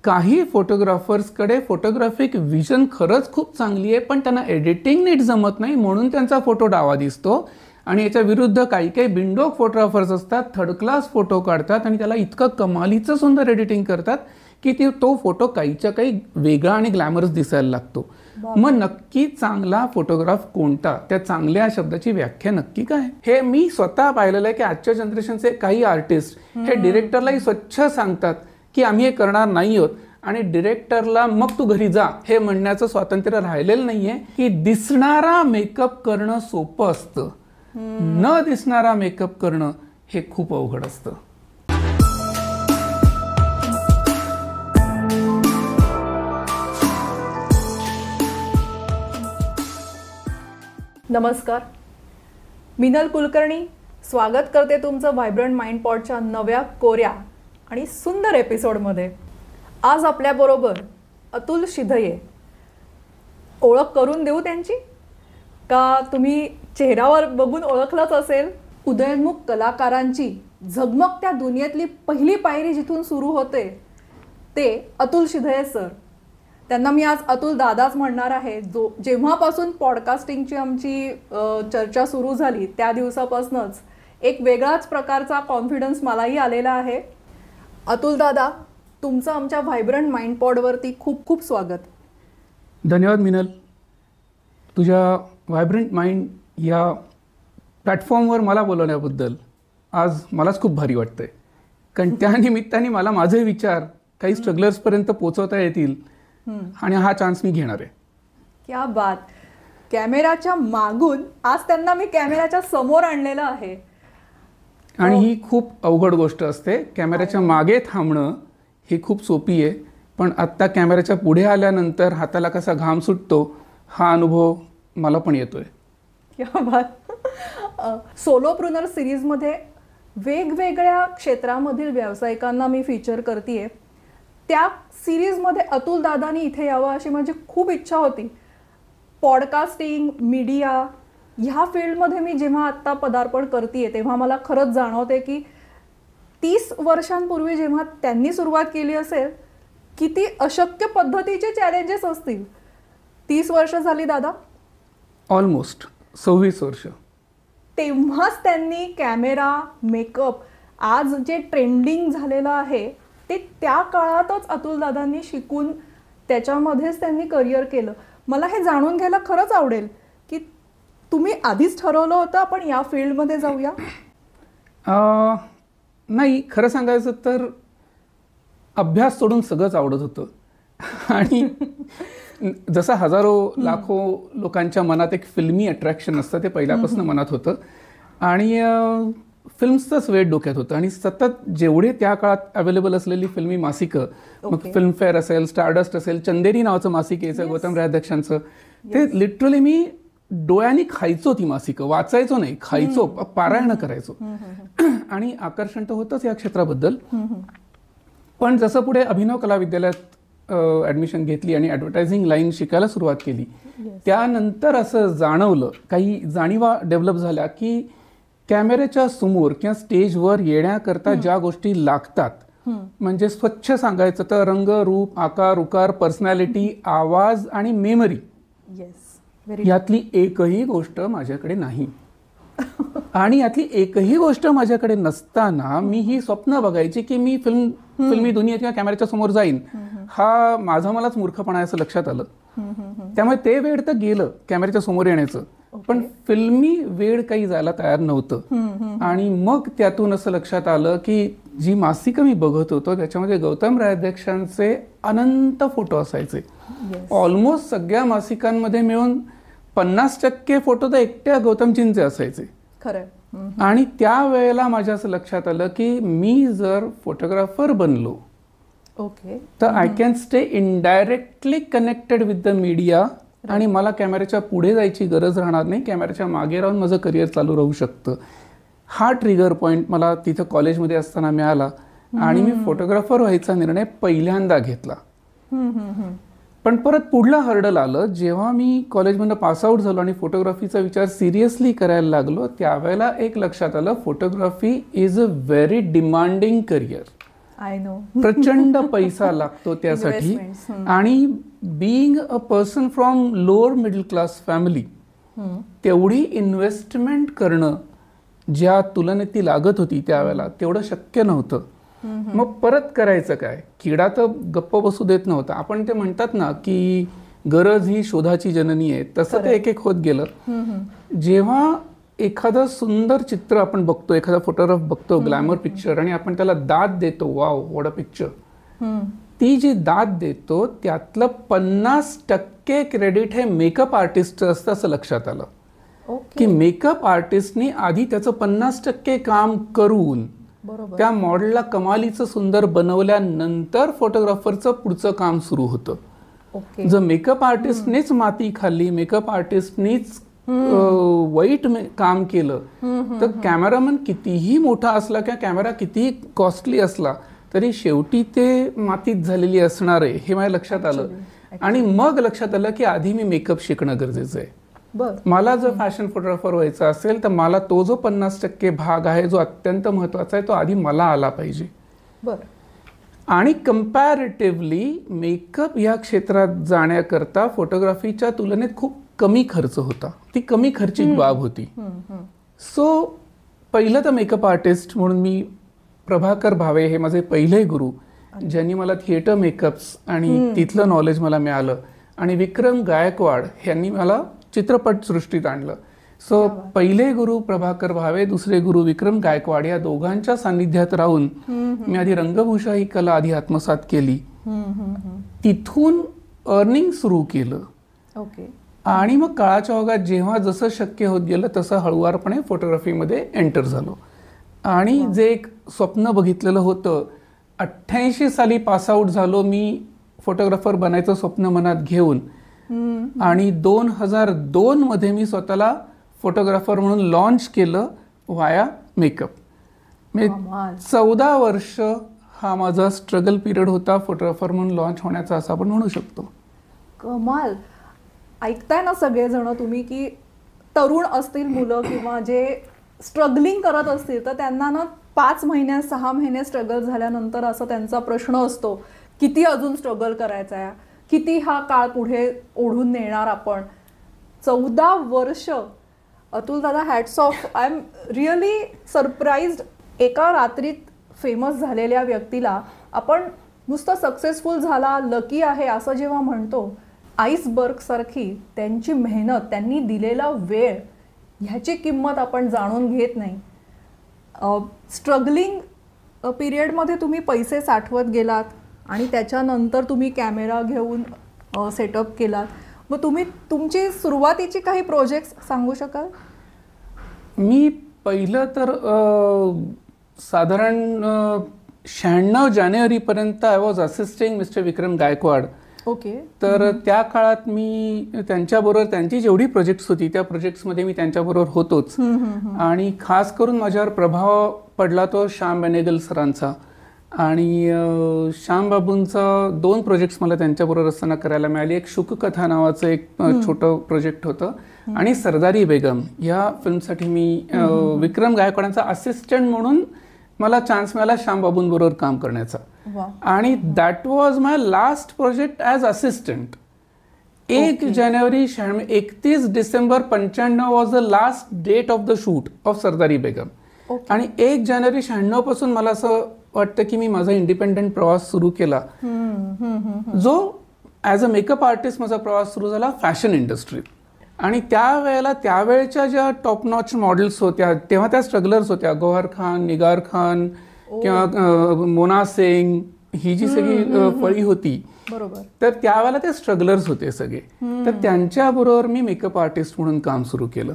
काही फोटोग्राफर्सकडे photographic vision खरंच खूप चांगली आहे, पण त्यांना एडिटिंग नीट जमत नाही म्हणून त्यांचा फोटो डावा दिसतो. आणि याच्या विरुद्ध काही काही बिंडोक फोटोग्राफर्स असतात, थर्ड क्लास फोटो काढतात आणि त्याला इतकं कमालीचं सुंदर एडिटिंग करतात की तो फोटो काहीच्या काही वेगळा आणि ग्लॅमरस दिसायला लागतो. मग नक्की चांगला फोटोग्राफ कोणता, त्या चांगल्या शब्दाची व्याख्या नक्की काय? हे मी स्वतः पाहिलेलं आहे की आजच्या जनरेशनचे काही आर्टिस्ट हे डिरेक्टरलाही स्वच्छ सांगतात की आम्ही हे करणार नाही आहोत, आणि डिरेक्टरला मग तू घरी जा हे म्हणण्याचं स्वातंत्र्य राहिलेलं नाहीये. की दिसणारा मेकअप करणं सोपं असतं, न दिसणारा मेकअप करणं हे खूप अवघड असतं. नमस्कार, मिनल कुलकर्णी स्वागत करते तुमचं व्हायब्रंट माइंड पॉडच्या नव्या कोऱ्या आणि सुंदर एपिसोडमध्ये. आज आपल्याबरोबर अतुल शिधये. ओळख करून देऊ त्यांची, का तुम्ही चेहऱ्यावर बघून ओळखलंच असेल? उदयोन्मुख कलाकारांची झगमगत्या दुनियेतली पहिली पायरी जिथून सुरू होते ते अतुल शिधये सर. त्यांना मी आज अतुल दादाच म्हणणार आहे. जेव्हापासून पॉडकास्टिंगची आमची चर्चा सुरू झाली त्या दिवसापासूनच एक वेगळाच प्रकारचा कॉन्फिडन्स मलाही आलेला आहे. अतुल दादा, तुमचं आमच्या व्हायब्रंट माइंड पॉडवरती खूप खूप स्वागत. धन्यवाद मिनल. तुझ्या व्हायब्रंट माइंड या प्लॅटफॉर्मवर मला बोलवण्याबद्दल आज मलाच खूप भारी वाटतंय, कारण त्या निमित्ताने मला माझे विचार काही स्ट्रगलर्सपर्यंत पोचवता येतील आणि हा चान्स मी घेणार आहे. क्या बात. कॅमेराच्या मागून आज त्यांना मी कॅमेराच्या समोर आणलेलं आहे. आणि ही खूप अवघड गोष्ट असते. कॅमेऱ्याच्या मागे थांबणं ही खूप सोपी आहे, पण आत्ता कॅमेऱ्याच्या पुढे आल्यानंतर हाताला कसा घाम सुटतो हा अनुभव मला पण येतोय. क्या बात. सोलोप्रुनर सिरीजमध्ये वेगवेगळ्या क्षेत्रामधील व्यावसायिकांना मी फीचर करतेय. त्या सिरीजमध्ये अतुल दादानी इथे यावं अशी माझी खूप इच्छा होती. पॉडकास्टिंग, मीडिया ह्या फील्डमध्ये मी जेव्हा आत्ता पदार्पण करतेय तेव्हा मला खरंच जाणवते की 30 वर्षांपूर्वी जेव्हा त्यांनी सुरुवात केली असेल किती अशक्य पद्धतीचे चॅलेंजेस असतील. 30 वर्ष झाली दादा? ऑलमोस्ट 26 वर्ष. तेव्हाच त्यांनी कॅमेरा, मेकअप आज जे ट्रेंडिंग झालेलं आहे ते त्या काळातच अतुल दादांनी शिकून त्याच्यामध्येच त्यांनी करिअर केलं. मला हे जाणून घ्यायला खरंच आवडेल की तुम्ही आधीच ठरवलं होतं आपण या फील्डमध्ये जाऊया? नाही, खरं सांगायचं तर अभ्यास सोडून सगळंच आवडत होतं. आणि जसं हजारो लाखो लोकांच्या मनात एक फिल्मी अट्रॅक्शन असतं ते पहिल्यापासून मनात होतं. आणि फिल्म्सचंच वेळ डोक्यात होतं. आणि सतत जेवढे त्या काळात अवेलेबल असलेली फिल्मी मासिकं, मग फिल्मफेअर असेल, स्टारडस्ट असेल, चंदेरी नावाचं मासिक यायचं गौतम रायाध्यक्षांचं, ते लिटरली मी डोळ्यांनी खायचो. ती मासिकं वाचायचो नाही, खायचो, पारायण करायचो. आणि आकर्षण तर होतंच या क्षेत्राबद्दल. पण जसं पुढे अभिनव कला विद्यालयात ॲडमिशन घेतली आणि ॲडव्हर्टायझिंग लाईन शिकायला सुरुवात केली, त्यानंतर असं जाणवलं, काही जाणीवा डेव्हलप झाल्या की कॅमेऱ्याच्या समोर किंवा स्टेजवर येण्याकरता ज्या गोष्टी लागतात, म्हणजे स्वच्छ सांगायचं तर रंग, रूप, आकार, उकार, पर्सनॅलिटी, आवाज आणि मेमरी, यातली एकही गोष्ट माझ्याकडे नाही. आणि यातली एकही गोष्ट माझ्याकडे नसताना मी ही स्वप्न बघायची की मी फिल्मी दुनियेत किंवा कॅमेऱ्याच्या समोर जाईन, हा माझा मलाच मूर्खपणा असं लक्षात आलं. त्यामुळे ते वेळ तर गेलं कॅमेऱ्याच्या समोर येण्याचं, पण फिल्मी वेळ काही जायला तयार नव्हतं. आणि मग त्यातून असं लक्षात आलं की जी मासिकं मी बघत होतो त्याच्यामध्ये गौतम रायाध्यक्षांचे अनंत फोटो असायचे. ऑलमोस्ट सगळ्या मासिकांमध्ये मिळून 50% फोटो तर एकट्या गौतमजींचे असायचे. खरं. आणि त्यावेळेला माझ्या असं लक्षात आलं की मी जर फोटोग्राफर बनलो तर I can stay indirectly connected with the media, आणि मला कॅमेऱ्याच्या पुढे जायची गरज राहणार नाही, कॅमेऱ्याच्या मागे राहून माझं करिअर चालू राहू शकतं. हा ट्रिगर पॉईंट मला तिथं कॉलेजमध्ये असताना मिळाला आणि मी फोटोग्राफर व्हायचा निर्णय पहिल्यांदा घेतला. पण परत पुढला हर्डल आलं जेव्हा मी कॉलेजमधून पासआउट झालो आणि फोटोग्राफीचा विचार सिरियसली करायला लागलो. त्यावेळेला एक लक्षात आलं, photography is a very demanding career. I know. प्रचंड पैसा लागतो त्यासाठी. Investments, आणि being a person from lower middle class family, तेवढी इन्व्हेस्टमेंट करणं ज्या तुलनेत ती लागत होती त्यावेळेला तेवढं शक्य नव्हतं. मग परत करायचं काय? किडा तर गप्प बसू देत नव्हता. आपण ते म्हणतात ना की गरज ही शोधाची जननी आहे, तसं ते एक एक होत गेलं. जेव्हा एखादं सुंदर चित्र आपण बघतो, एखादा फोटोग्राफ बघतो, ग्लॅमर पिक्चर, आणि आपण त्याला दाद देतो, वाव व्हॉट अ पिक्चर, ती जी दाद देतो त्यातलं 50% क्रेडिट हे मेकअप आर्टिस्टचं असतं असं लक्षात आलं. की मेकअप आर्टिस्टनी आधी त्याचं 50% काम करून त्या मॉडेलला कमालीचं सुंदर बनवल्यानंतर फोटोग्राफरचं पुढचं काम सुरू होतं. जर मेकअप आर्टिस्टनेच माती खाल्ली, मेकअप आर्टिस्टनीच वाईट काम केलं, तर कॅमेरामन कितीही मोठा असला किंवा कॅमेरा कितीही कॉस्टली असला तरी शेवटी ते मातीत झालेली असणार आहे हे माझ्या लक्षात आलं. आणि मग लक्षात आलं की आधी मी मेकअप शिकणं गरजेचं आहे. मला जर फॅशन फोटोग्राफर व्हायचं असेल तर मला तो जो 50% भाग आहे जो अत्यंत महत्वाचा आहे तो आधी मला आला पाहिजे. आणि कम्पॅरेटिव्हली मेकअप या क्षेत्रात जाण्याकरता फोटोग्राफीच्या तुलनेत खूप कमी खर्च होता. ती कमी खर्चिक बाब होती. सो पहिलं तर मेकअप आर्टिस्ट म्हणून मी प्रभाकर भावे हे माझे पहिले गुरु, ज्यांनी मला थिएटर मेकअप्स आणि तिथलं नॉलेज मला मिळालं, आणि विक्रम गायकवाड यांनी मला चित्रपट सृष्टीत आणलं. सो पहिले गुरु प्रभाकर भावे, दुसरे गुरु विक्रम गायकवाड, या दोघांच्या सान्निध्यात राहून मी आधी रंगभूषा ही कला आधी आत्मसात केली. तिथून अर्निंग सुरू केलं. आणि मग काळाच्या ओघात जेव्हा जसं शक्य होत गेलं तसं हळुवारपणे फोटोग्राफीमध्ये एंटर झालो. आणि जे एक स्वप्न बघितलेलं होतं, 88 साली पासआउट झालो मी फोटोग्राफर बनायचं स्वप्न मनात घेऊन, आणि 2002 मध्ये मी स्वतःला फोटोग्राफर म्हणून लॉन्च केलं वाया मेकअप. 14 वर्ष हा माझा स्ट्रगल पिरियड होता फोटोग्राफर म्हणून लॉन्च होण्याचा, असं आपण म्हणू शकतो. कमाल. ऐकताय ना सगळेजण तुम्ही की तरुण असतील मुलं किंवा जे स्ट्रगलिंग करत असतील तर त्यांना ना 5 महिने 6 महिने स्ट्रगल झाल्यानंतर असं त्यांचा प्रश्न असतो, किती अजून स्ट्रगल करायचा आहे, किती हा काळ पुढे ओढून नेणार आपण. 14 वर्ष. अतुल दादा, hats off. I am really surprised. एका रात्रीत फेमस झालेल्या व्यक्तीला आपण नुसतं सक्सेसफुल झाला, लकी आहे असं जेव्हा म्हणतो, आईसबर्ग सारखी त्यांची मेहनत, त्यांनी दिलेला वेळ, ह्याची किंमत आपण जाणून घेत नाही. स्ट्रगलिंग पिरियडमध्ये तुम्ही पैसे साठवत गेलात आणि त्याच्यानंतर तुम्ही कॅमेरा घेऊन सेटअप केलात. मग तुम्ही तुमची सुरुवातीची काही प्रोजेक्ट्स सांगू शकाल? मी पहिलं तर साधारण 96 जानेवारीपर्यंत आय वॉज असिस्टिंग मिस्टर विक्रम गायकवाड. तर त्या काळात मी त्यांच्याबरोबर, त्यांची जेवढी प्रोजेक्ट्स होती त्या प्रोजेक्ट्समध्ये मी त्यांच्याबरोबर होतोच. आणि खास करून माझ्यावर प्रभाव पडला तो श्याम बेनेगल सरांचा. आणि श्याम बाबूंचा 2 प्रोजेक्ट्स मला त्यांच्याबरोबर असताना करायला मिळाली. एक शुककथा नावाचं एक छोटं प्रोजेक्ट होतं, आणि सरदारी बेगम या फिल्मसाठी मी विक्रम गायकवाडांचा असिस्टंट म्हणून मला चान्स मिळाला श्याम बाबूंबरोबर काम करण्याचा. आणि that was my last project as assistant. 1 January 31 December 95 was the last date of the shoot of Sardari Begum. आणि 1 जानेवारी 96 पासून मला असं वाटतं की मी माझा इंडिपेंडंट प्रवास सुरू केला, जो ॲज अ मेकअप आर्टिस्ट माझा प्रवास सुरू झाला फॅशन इंडस्ट्रीत. आणि त्यावेळेला त्यावेळच्या ज्या टॉप नॉच मॉडेल्स होत्या तेव्हा त्या स्ट्रगलर्स होत्या. गौहर खान, निगार खान किंवा मोना सिंग, ही जी सगळी फळी होती, तर त्यावेळेला ते स्ट्रगलर्स होते सगळे. तर त्यांच्याबरोबर मी मेकअप आर्टिस्ट म्हणून काम सुरू केलं.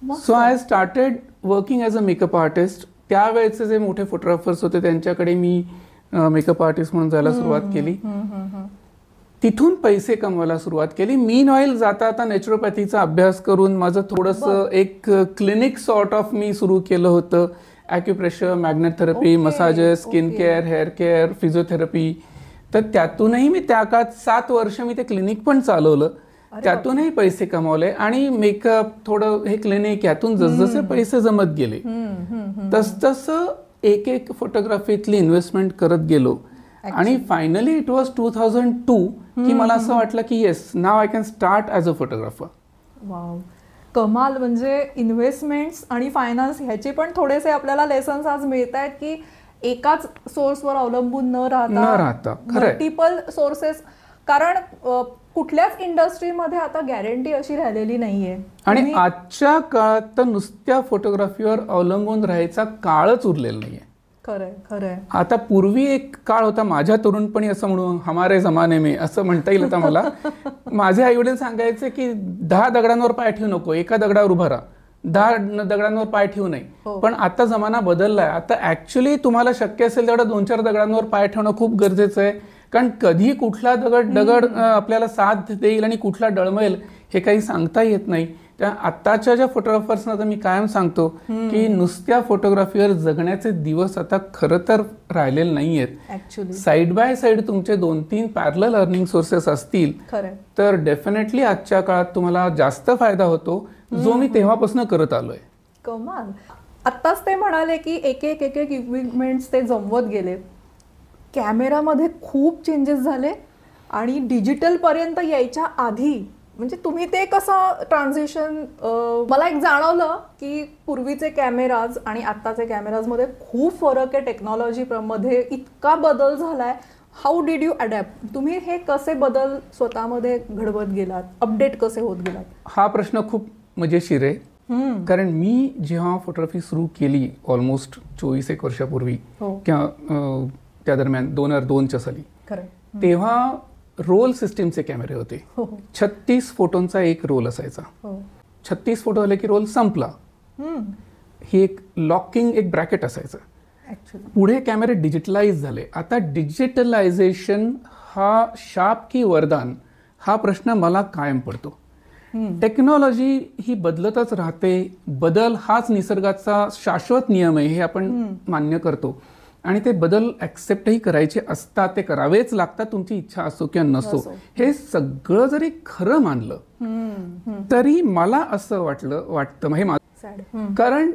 So I started working as a makeup artist. त्यावेळेचे जे मोठे फोटोग्राफर्स होते त्यांच्याकडे मी मेकअप आर्टिस्ट म्हणून जायला सुरुवात केली. तिथून पैसे कमवायला सुरुवात केली. मीनवाईल जाता आता नॅचरोपॅथीचा अभ्यास करून माझं थोडंसं एक क्लिनिक सॉर्ट ऑफ मी सुरू केलं होतं. Acupressure, magnet therapy, massages, skin care, hair care, physiotherapy. तर त्यातूनही मी त्या काळात 7 वर्ष मी ते क्लिनिक पण चालवलं. त्यातूनही पैसे कमावले. आणि मेकअप, थोडं हे क्लिनिक, यातून जसजसे पैसे जमत गेले तसतसं एक एक फोटोग्राफीतली इन्व्हेस्टमेंट करत गेलो आणि फायनली इट वॉज 2002 की मला असं वाटलं की yes now I can start as a photographer. Wow, कमाल. म्हणजे इन्व्हेस्टमेंट्स आणि फायनान्स ह्याचे पण थोडेसे आपल्याला लेसन्स आज मिळत आहेत की एकाच सोर्सवर अवलंबून न राहता मल्टिपल सोर्सेस. कारण कुठल्याच इंडस्ट्रीमध्ये आता गॅरंटी अशी राहिलेली नाहीये. आणि आजच्या काळात तर नुसत्या फोटोग्राफीवर अवलंबून राहायचा काळच उरलेला नाहीये. खरंय खरंय. आता पूर्वी एक काळ होता माझ्या तरुणपणी असं म्हणून हमारे जमाने में असं म्हणता येईल आता मला. माझे आई वडील सांगायचे की 10 दगडांवर पाय ठेवू नको, एका दगडावर उभा राहा, 10 दगडांवर पाय ठेवू नये. पण आता जमाना बदललाय. आता ऍक्च्युली तुम्हाला शक्य असेल तेवढं 2-4 दगडांवर पाय ठेवणं खूप गरजेचं आहे. कारण कधी कुठला दगड आपल्याला साथ देईल आणि कुठला डळमळेल हे काही सांगता येत नाही. त्या आत्ताच्या ज्या फोटोग्राफर्सना तर मी कायम सांगतो की नुसत्या फोटोग्राफीवर जगण्याचे दिवस आता खरं तर राहिलेले नाही आहेत. साईड बाय साईड तुमचे 2-3 पॅरलल अर्निंग सोर्सेस असतील तर डेफिनेटली आजच्या काळात तुम्हाला जास्त फायदा होतो, जो मी तेव्हापासून करत आलोय. कमाल. आत्ताच ते म्हणाले की एक एक इक्विपमेंट्स ते जमवत गेले. कॅमेरामध्ये खूप चेंजेस झाले आणि डिजिटल पर्यंत यायच्या आधी म्हणजे तुम्ही ते कसं ट्रान्झिशन. मला एक जाणवलं की पूर्वीचे कॅमेराज आणि आत्ताचे कॅमेराजमध्ये खूप फरक आहे. टेक्नॉलॉजीमध्ये इतका बदल झालाय. How did you adapt? तुम्ही हे कसे बदल स्वतःमध्ये घडवत गेलात, अपडेट कसे होत गेलात? हा प्रश्न खूप मजेशीर आहे. कारण मी जेव्हा फोटोग्राफी सुरू केली ऑलमोस्ट 24 वर्षापूर्वी किंवा त्या दरम्यान 2002च्या साली, तेव्हा रोल सिस्टीमचे कॅमेरे होते. 36 फोटोंचा एक रोल असायचा. 36 फोटो झाले की रोल संपला. ही एक लॉकिंग एक ब्रॅकेट असायचं. पुढे कॅमेरे डिजिटलाइज झाले. आता डिजिटलायझेशन हा शाप की वरदान हा प्रश्न मला कायम पडतो. टेक्नॉलॉजी ही बदलतच राहते. बदल हाच निसर्गाचा शाश्वत नियम आहे हे आपण मान्य करतो आणि ते बदल ऍक्सेप्टही करायचे असतात. ते करावेच लागतात, तुमची इच्छा असो किंवा नसो. हे सगळं जरी खरं मानलं तरी मला असं वाटतं हे माझं. कारण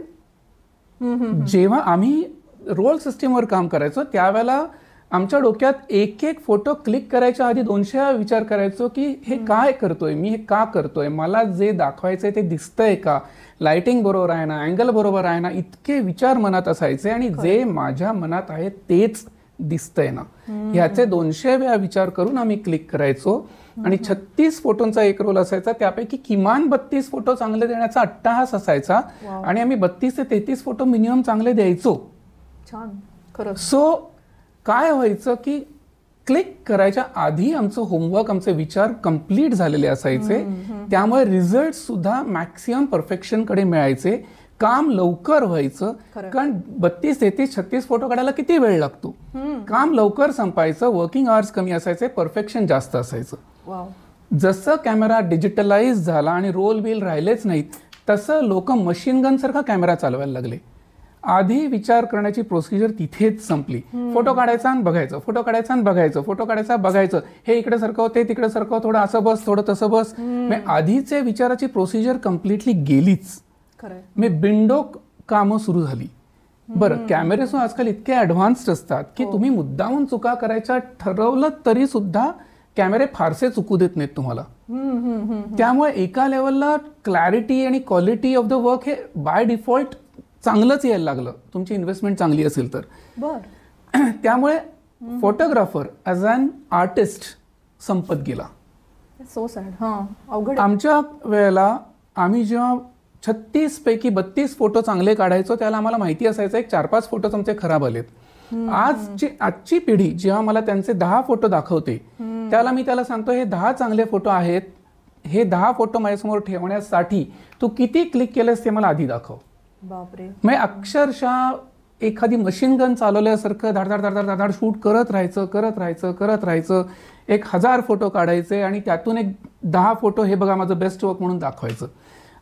जेव्हा आम्ही रोल सिस्टीमवर काम करायचो त्यावेळेला आमच्या डोक्यात एक एक फोटो क्लिक करायच्या आधी 200 विचार करायचो की हे काय करतोय मी, हे का करतोय, मला जे दाखवायचंय ते दिसतंय का, लाइटिंग बरोबर आहे ना, अँगल बरोबर आहे ना, इतके विचार मनात असायचे. आणि जे माझ्या मनात आहे तेच दिसतंय ना, ह्याचे 200 वेळा विचार करून आम्ही क्लिक करायचो. आणि 36 फोटोंचा एक रोल असायचा. त्यापैकी किमान 32 फोटो चांगले देण्याचा अट्टाहास असायचा आणि आम्ही 32 ते 33 फोटो मिनिमम चांगले द्यायचो. छान. खरं. सो काय व्हायचं की क्लिक करायच्या आधी आमचं होमवर्क, आमचे विचार कंप्लीट झालेले असायचे. त्यामुळे रिझल्ट सुद्धा मॅक्सिमम परफेक्शन कडे मिळायचे. काम लवकर व्हायचं. कारण 32, 33, 36 फोटो काढायला किती वेळ लागतो. काम लवकर संपायचं. वर्किंग आवर्स कमी असायचे. परफेक्शन जास्त असायचं. जसं कॅमेरा डिजिटलाइज झाला आणि रोल बिल राहिलेच नाहीत तसं लोक मशीन गन सारखा कॅमेरा चालवायला लागले. आधी विचार करण्याची प्रोसिजर तिथेच संपली. फोटो काढायचा आणि बघायचं, फोटो काढायचा आणि बघायचं, फोटो काढायचा बघायचं, हे इकडे सरकव ते तिकडे सरकव, थोडं असं बस थोडं तसं बस. आधीचे विचाराची प्रोसिजर कम्प्लिटली गेलीच. बिंडो कामं सुरू झाली. बरं, कॅमेरे आजकाल इतके ऍडव्हान्स्ड असतात की तुम्ही मुद्दामून चुका करायच्या ठरवलं तरी सुद्धा कॅमेरे फारसे चुकू देत नाहीत तुम्हाला. त्यामुळे एका लेवलला क्लॅरिटी आणि क्वालिटी ऑफ द वर्क हे बाय डिफॉल्ट चांगलंच यायला लागलं, तुमची इन्व्हेस्टमेंट चांगली असेल तर. त्यामुळे फोटोग्राफर ॲज अन आर्टिस्ट संपत गेला. So sad. आमच्या वेळेला आम्ही जेव्हा 36 पैकी 32 फोटो चांगले काढायचो त्याला आम्हाला माहिती असायचं एक 4-5 फोटोच आमचे खराब आलेत. आजची पिढी जेव्हा मला त्यांचे 10 फोटो दाखवते त्याला मी त्याला सांगतो हे 10 चांगले फोटो आहेत, हे 10 फोटो माझ्यासमोर ठेवण्यासाठी तू किती क्लिक केलेस ते मला आधी दाखव. बापरे. मग अक्षरशः एखादी मशीन गन चालवल्यासारखं धाड धाड धाड धाड शूट करत राहायचं. 1000 फोटो काढायचे आणि त्यातून एक 10 फोटो हे बघा माझं बेस्ट वर्क म्हणून दाखवायचं.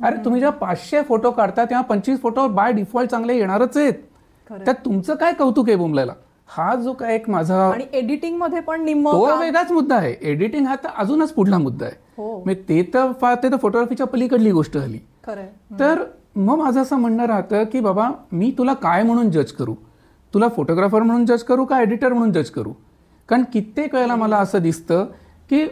अरे तुम्ही जेव्हा 500 फोटो काढता तेव्हा 25 फोटो बाय डिफॉल्ट चांगले येणारच आहेत. त्यात तुमचं काय कौतुक आहे बोंबलायला. हा जो काय एक माझा आणि एडिटिंग मध्ये पण तो वेगळाच मुद्दा आहे. एडिटिंग हा तर अजूनच पुढला मुद्दा आहे. ते तर फोटोग्राफीच्या पलीकडली गोष्ट झाली. तर मग माझं असं म्हणणं राहतं की बाबा मी तुला काय म्हणून जज करू. तुला फोटोग्राफर म्हणून जज करू का एडिटर म्हणून जज करू? कारण कित्येक वेळेला मला असं दिसतं की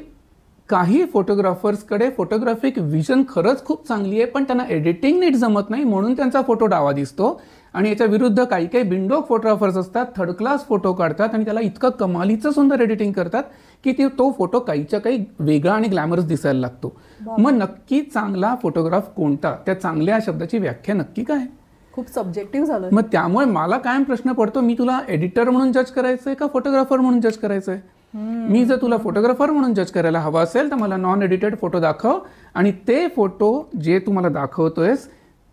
काही फोटोग्राफर्सकडे फोटोग्राफिक विजन खरंच खूप चांगली आहे, पण त्यांना एडिटिंग नीट जमत नाही म्हणून त्यांचा फोटो डावा दिसतो. आणि याच्या विरुद्ध काही काही बिंडोक फोटोग्राफर्स असतात, थर्ड क्लास फोटो काढतात आणि त्याला इतकं कमालीचं सुंदर एडिटिंग करतात की तो फोटो काहीच्या काही वेगळा आणि ग्लॅमरस दिसायला लागतो. मग नक्की चांगला फोटोग्राफ कोणता? त्या चांगल्या शब्दाची व्याख्या नक्की काय? खूप सब्जेक्टिव्ह झालं. मग त्यामुळे मला कायम प्रश्न पडतो, मी तुला एडिटर म्हणून जज करायचंय का फोटोग्राफर म्हणून जज करायचंय? मी जर तुला फोटोग्राफर म्हणून जज करायला हवा असेल तर मला नॉन एडिटेड फोटो दाखव आणि ते फोटो जे तू मला दाखवतोयस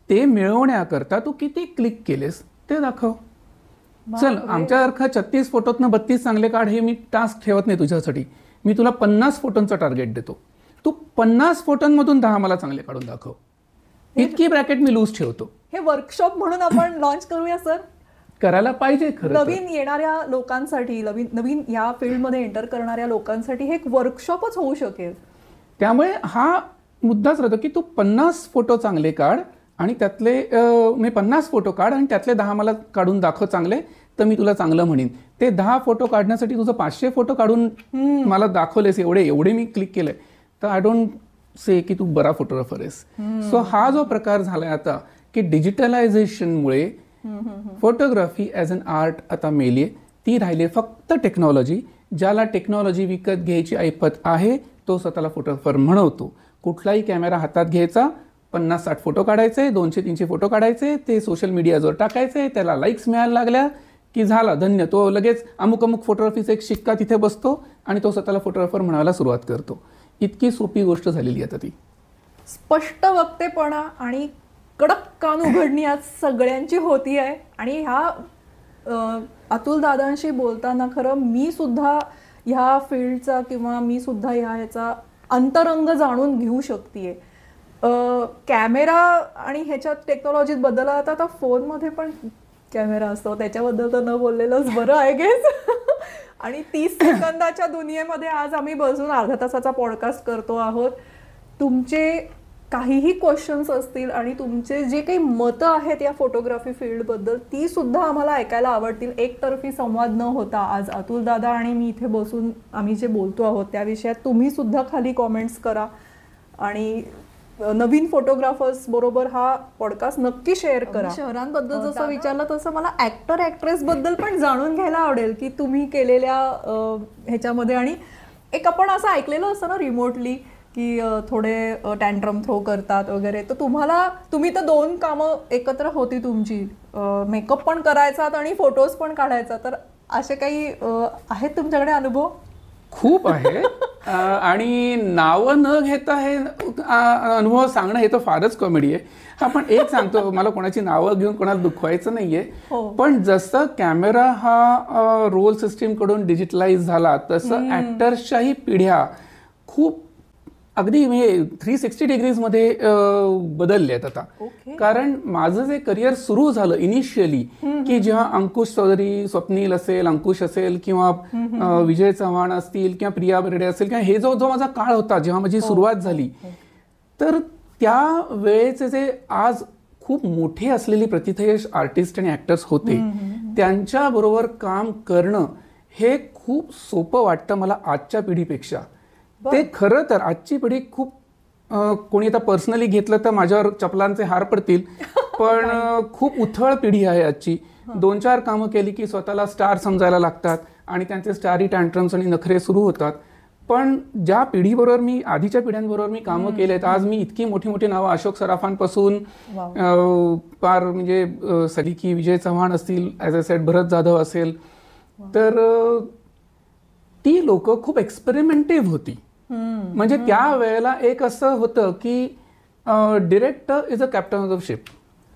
ते मिळवण्याकरता तू किती क्लिक केलेस ते दाखव. चल, आमच्यासारखा 36 फोटोतनं 32 चांगले काढ हे मी टास्क ठेवत नाही तुझ्यासाठी. मी तुला 50 फोटोंचा टार्गेट देतो. तू 50 फोटोंमधून 10 मला चांगले काढून दाखव. इतकी ब्रॅकेट मी लूज ठेवतो. हे वर्कशॉप म्हणून आपण लॉन्च करूया सर. करायला पाहिजे खरं. नवीन येणाऱ्या लोकांसाठी, नवीन या फील्डमध्ये एंटर करणाऱ्या लोकांसाठी हे एक वर्कशॉपच होऊ शकेल. त्यामुळे हा मुद्दाच राहतो की तू 50 फोटो चांगले काढ आणि त्यातले 50 फोटो काढ आणि त्यातले 10 मला काढून दाखव चांगले, तर मी तुला चांगलं म्हणेन. ते 10 फोटो काढण्यासाठी तुझं 500 फोटो काढून मला दाखवलेस, एवढे मी क्लिक केलंय, तर आय डोंट से की तू बरा फोटोग्राफर आहेस. सो हा जो प्रकार झालाय आता की डिजिटलायझेशनमुळे फोटोग्राफी ॲज अन आर्ट आता मेली. ती राहिली फक्त टेक्नॉलॉजी. ज्याला टेक्नॉलॉजी विकत घ्यायची ऐपत आहे तो स्वतःला फोटोग्राफर म्हणवतो. कुठलाही कॅमेरा हातात घ्यायचा, 50-60 फोटो काढायचे, 200-300 फोटो काढायचे, ते सोशल मीडियावर टाकायचे, त्याला लाईक्स मिळायला लागल्या की झाला धन्य. तो लगेच अमुक फोटोग्राफीचा एक शिक्का तिथे बसतो आणि तो स्वतःला फोटोग्राफर म्हणायला सुरुवात करतो. इतकी सोपी गोष्ट झालेली आता ती. स्पष्ट वक्तेपणा आणि कडक कान उघडणी आज सगळ्यांची होती आहे. आणि ह्या अतुल दादांशी बोलताना खरं मी सुद्धा ह्या फील्डचा किंवा मी सुद्धा ह्याचा अंतरंग जाणून घेऊ शकते. कॅमेरा आणि ह्याच्यात टेक्नॉलॉजीत बदल आता फोनमध्ये पण कॅमेरा असतो, त्याच्याबद्दल तर न बोललेलंच बरं आहे गेस. आणि 30 सेकंदाच्या दुनियेमध्ये आज आम्ही बसून अर्धा तासाचा पॉडकास्ट करतो आहोत. तुमचे काहीही क्वेश्चन्स असतील आणि तुमचे जे काही मतं आहेत या फोटोग्राफी फील्डबद्दल ती सुद्धा आम्हाला ऐकायला आवडतील. एकतर्फी संवाद न होता आज अतुल दादा आणि मी इथे बसून आम्ही जे बोलतो आहोत त्या विषयात तुम्ही सुद्धा खाली कॉमेंट्स करा आणि नवीन फोटोग्राफर्स बरोबर हा पॉडकास्ट नक्की शेअर करा. शहरांबद्दल जसं विचारलं तसं मला ऍक्टर ऍक्ट्रेस बद्दल पण जाणून घ्यायला आवडेल की तुम्ही केलेल्या ह्याच्यामध्ये. आणि एक आपण असं ऐकलेलं असतं ना रिमोटली की थोडे टँट्रम थ्रो करतात वगैरे, तर तुम्ही तर 2 कामं एकत्र होती तुमची, मेकअप पण करायचात आणि फोटोज पण काढायचा. तर असे काही आहेत तुमच्याकडे अनुभव? खूप आहे. आणि नावं न घेता हे अनुभव सांगणं हे तर फारच कॉमेडी आहे. आपण एक सांगतो, मला कोणाची नावं घेऊन कोणाला दुखवायचं नाहीये, पण जसं कॅमेरा हा रोल सिस्टीम कडून डिजिटलाइज झाला तसं ऍक्टर्सच्याही पिढ्या खूप अगदी म्हणजे 360 डिग्रीजमध्ये बदलले आहेत आता. कारण माझं जे करिअर सुरू झालं इनिशियली की जेव्हा अंकुश चौधरी, स्वप्नील असेल, अंकुश असेल किंवा विजय चव्हाण असतील किंवा प्रिया बेर्डे असेल किंवा हे जो माझा काळ होता जेव्हा माझी सुरुवात झाली, तर त्या वेळेचे जे आज खूप मोठे असलेली प्रतिथयश आर्टिस्ट आणि ऍक्टर्स होते त्यांच्याबरोबर काम करणं हे खूप सोपं वाटतं मला आजच्या पिढीपेक्षा. ते खरं तर आजची पिढी खूप कोणी आता पर्सनली घेतलं तर माझ्यावर चपलांचे हार पडतील, पण खूप उथळ पिढी आहे आजची. 2-4 कामं केली की स्वतःला स्टार समजायला लागतात आणि त्यांचे स्टारी टँट्रम्स आणि नखरे सुरू होतात. पण ज्या पिढीबरोबर मी आधीच्या पिढ्यांबरोबर मी कामं केलेत, आज मी इतकी मोठी मोठी नावं अशोक सराफांपासून पार म्हणजे सगळी की विजय चव्हाण असतील, as a sed Bharat Jadhav असेल, तर ती लोक खूप एक्सपेरिमेंटिव्ह होती. म्हणजे त्या वेळेला एक असं होतं की director is a captain of the ship.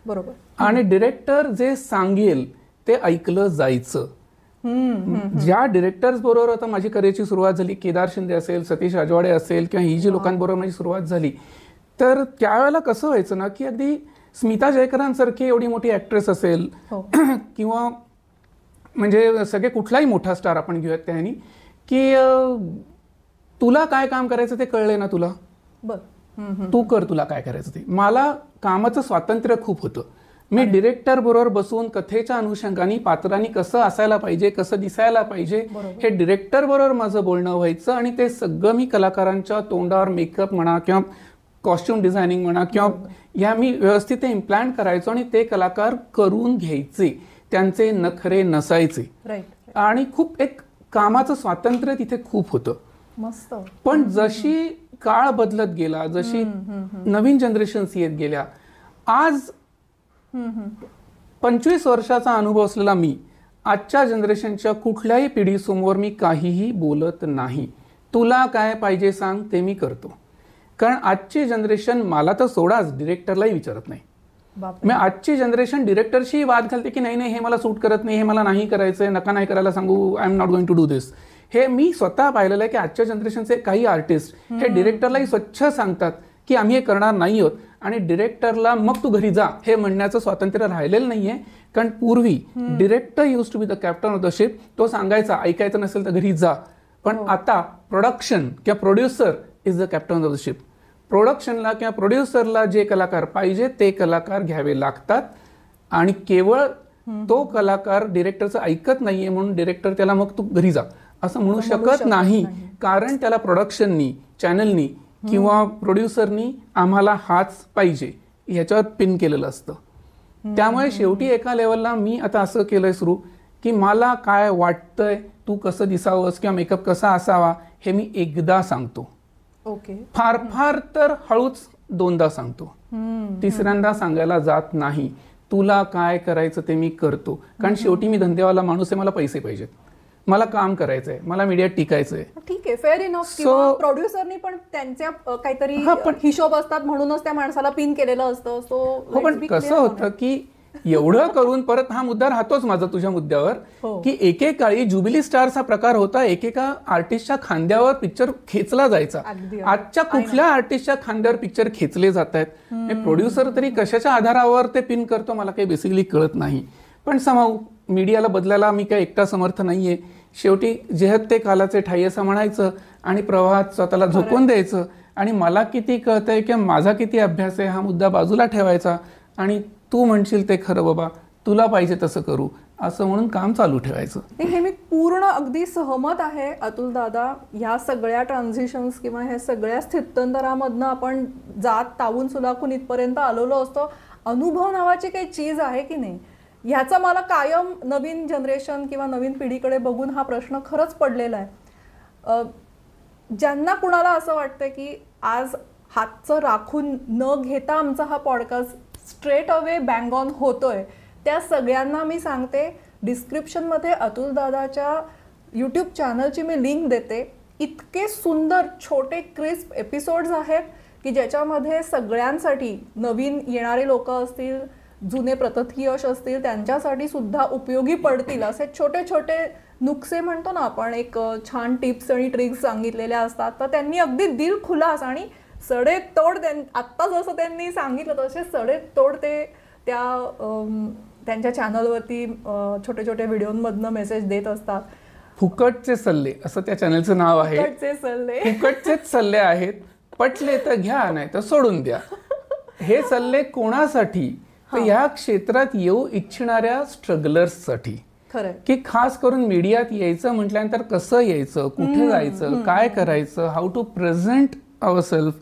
बरोबर. आणि डिरेक्टर जे सांगेल ते ऐकलं जायचं. ज्या डिरेक्टर्स बरोबर आता माझी करिअरची सुरुवात झाली, केदार शिंदे असेल, सतीश राजवाडे असेल किंवा ही जी लोकांबरोबर माझी सुरुवात झाली, तर त्यावेळेला कसं व्हायचं ना की अगदी स्मिता जयकरांसारखी एवढी मोठी ऍक्ट्रेस असेल किंवा म्हणजे सगळे कुठलाही मोठा स्टार आपण घेऊयात त्यानी की तुला काय काम करायचं ते कळलंय ना तुला, तू कर तुला काय करायचं ते. मला कामाचं स्वातंत्र्य खूप होतं. मी डिरेक्टर बरोबर बसून कथेच्या अनुषंगाने पात्रांनी कसं असायला पाहिजे, कसं दिसायला पाहिजे, हे डिरेक्टर बरोबर माझं बोलणं व्हायचं आणि ते सगळं मी कलाकारांच्या तोंडावर मेकअप म्हणा किंवा कॉस्ट्युम डिझायनिंग म्हणा किंवा या मी व्यवस्थित ते इम्प्लांट करायचो आणि ते कलाकार करून घ्यायचे, त्यांचे नखरे नसायचे आणि खूप एक कामाचं स्वातंत्र्य तिथे खूप होतं. मस्त. पण जशी काळ बदलत गेला, जशी नवीन जनरेशन्स येत गेल्या, आज 25 वर्षाचा अनुभव असलेला मी आजच्या जनरेशनच्या कुठल्याही पिढीसमोर मी काहीही बोलत नाही. तुला काय पाहिजे सांग, ते मी करतो. कारण आजची जनरेशन मला तर सोडाच डिरेक्टरलाही विचारत नाही. मी आजची जनरेशन डिरेक्टरशी वाद घालते की नाही हे मला सूट करत नाही, हे मला नाही करायचंय, नका नाही करायला सांगू, I am not going to do this. हे मी स्वतः पाहिलेलं आहे की आजच्या जनरेशनचे काही आर्टिस्ट हे डिरेक्टरलाही स्वच्छ सांगतात की आम्ही हे करणार नाही आहोत आणि डिरेक्टरला मग तू घरी जा हे म्हणण्याचं स्वातंत्र्य राहिलेलं नाहीये. कारण पूर्वी director use to be the captain of the ship. तो सांगायचा ऐकायचं नसेल तर घरी जा. पण आता प्रोडक्शन किंवा producer is the captain of the ship. प्रोडक्शनला किंवा प्रोड्युसरला जे कलाकार पाहिजे ते कलाकार घ्यावे लागतात आणि केवळ तो कलाकार डिरेक्टरचं ऐकत नाहीये म्हणून डिरेक्टर त्याला मग तू घरी जा असं म्हणू शकत नाही. कारण त्याला प्रोडक्शननी, चॅनलनी किंवा प्रोड्युसरनी आम्हाला हाच पाहिजे ह्याच्यावर पिन केलेलं असतं. त्यामुळे शेवटी एका लेवलला मी आता असं केलंय सुरू की मला काय वाटतंय, तू कसं दिसावंस किंवा मेकअप कसा असावा हे मी एकदा सांगतो. फार फार तर हळूच 2दा सांगतो. तिसऱ्यांदा सांगायला जात नाही. तुला काय करायचं ते मी करतो. कारण शेवटी मी धंदेवाला माणूस आहे, मला पैसे पाहिजेत, मला काम करायचंय, मला मीडियात टिकायचंय. ठीक आहे, फेअर इनफ. किंवा प्रोड्युसरनी पण त्यांच्या काहीतरी हिशोब असतात म्हणूनच त्या माणसाला पिन केलेलं असतं. हो, पण कसं होतं की एवढं करून परत हा मुद्दा राहतोच माझा तुझ्या मुद्द्यावर की एकेकाळी ज्युबिली स्टार्स हा प्रकार होता. एकेका आर्टिस्टच्या खांद्यावर पिक्चर खेचला जायचा. आजच्या कुठल्या आर्टिस्टच्या खांद्यावर पिक्चर खेचले जात आहेत. प्रोड्युसर तरी कशाच्या आधारावर ते पिन करतो मला काही बेसिकली कळत नाही. पण समाव मीडियाला बदलायला मी काही एकटा समर्थ नाहीये. शेवटी जेहत ते कालाचे ठाई असं म्हणायचं आणि प्रवाहात स्वतःला झोकून द्यायचं आणि मला किती कळतंय किंवा माझा किती अभ्यास आहे हा मुद्दा बाजूला ठेवायचा आणि तू म्हणशील ते खरं बाबा, तुला पाहिजे तसं करू असं म्हणून काम चालू ठेवायचं. हे मी पूर्ण अगदी सहमत आहे अतुल दादा. ह्या सगळ्या ट्रान्झिशन्स किंवा ह्या सगळ्या स्थित्यंतरामधनं आपण जात तावून सुलाखून इथपर्यंत आलेलो असतो. अनुभव नावाची काही चीज आहे की नाही ह्याचा मला कायम नवीन जनरेशन किंवा नवीन पिढीकडे बघून हा प्रश्न खरंच पडलेला आहे. ज्यांना कुणाला असं वाटतं की आज हातचं राखून न घेता आमचा हा podcast straight away bang on होतोय, त्या सगळ्यांना मी सांगते डिस्क्रिप्शनमध्ये अतुल दादाच्या यूट्यूब चॅनलची मी लिंक देते. इतके सुंदर छोटे क्रिस्प एपिसोड्स आहेत की ज्याच्यामध्ये सगळ्यांसाठी, नवीन येणारे लोक असतील, जुने प्रतथयश असतील, त्यांच्यासाठी सुद्धा उपयोगी पडतील असे छोटे छोटे नुकसे म्हणतो ना आपण, एक छान टिप्स आणि ट्रिक्स सांगितलेल्या असतात. तर त्यांनी अगदी दिल खुलास आणि सडेतोड आत्ता जसं त्यांनी सांगितलं तसे सडेतोड ते त्यांच्या चॅनलवरती छोटे छोटे व्हिडिओमधनं मेसेज देत असतात. फुकटचे सल्ले असं त्या चॅनलचं नाव आहे. फुकटचेच सल्ले आहेत. पटले तर घ्या, नाही तर सोडून द्या. हे सल्ले कोणासाठी? तर या क्षेत्रात येऊ इच्छिणाऱ्या स्ट्रगलर्ससाठी. की खास करून मीडियात यायचं म्हटल्यानंतर कसं यायचं, कुठे जायचं, काय करायचं, हाऊ टू प्रेझेंट अवरसेल्फ,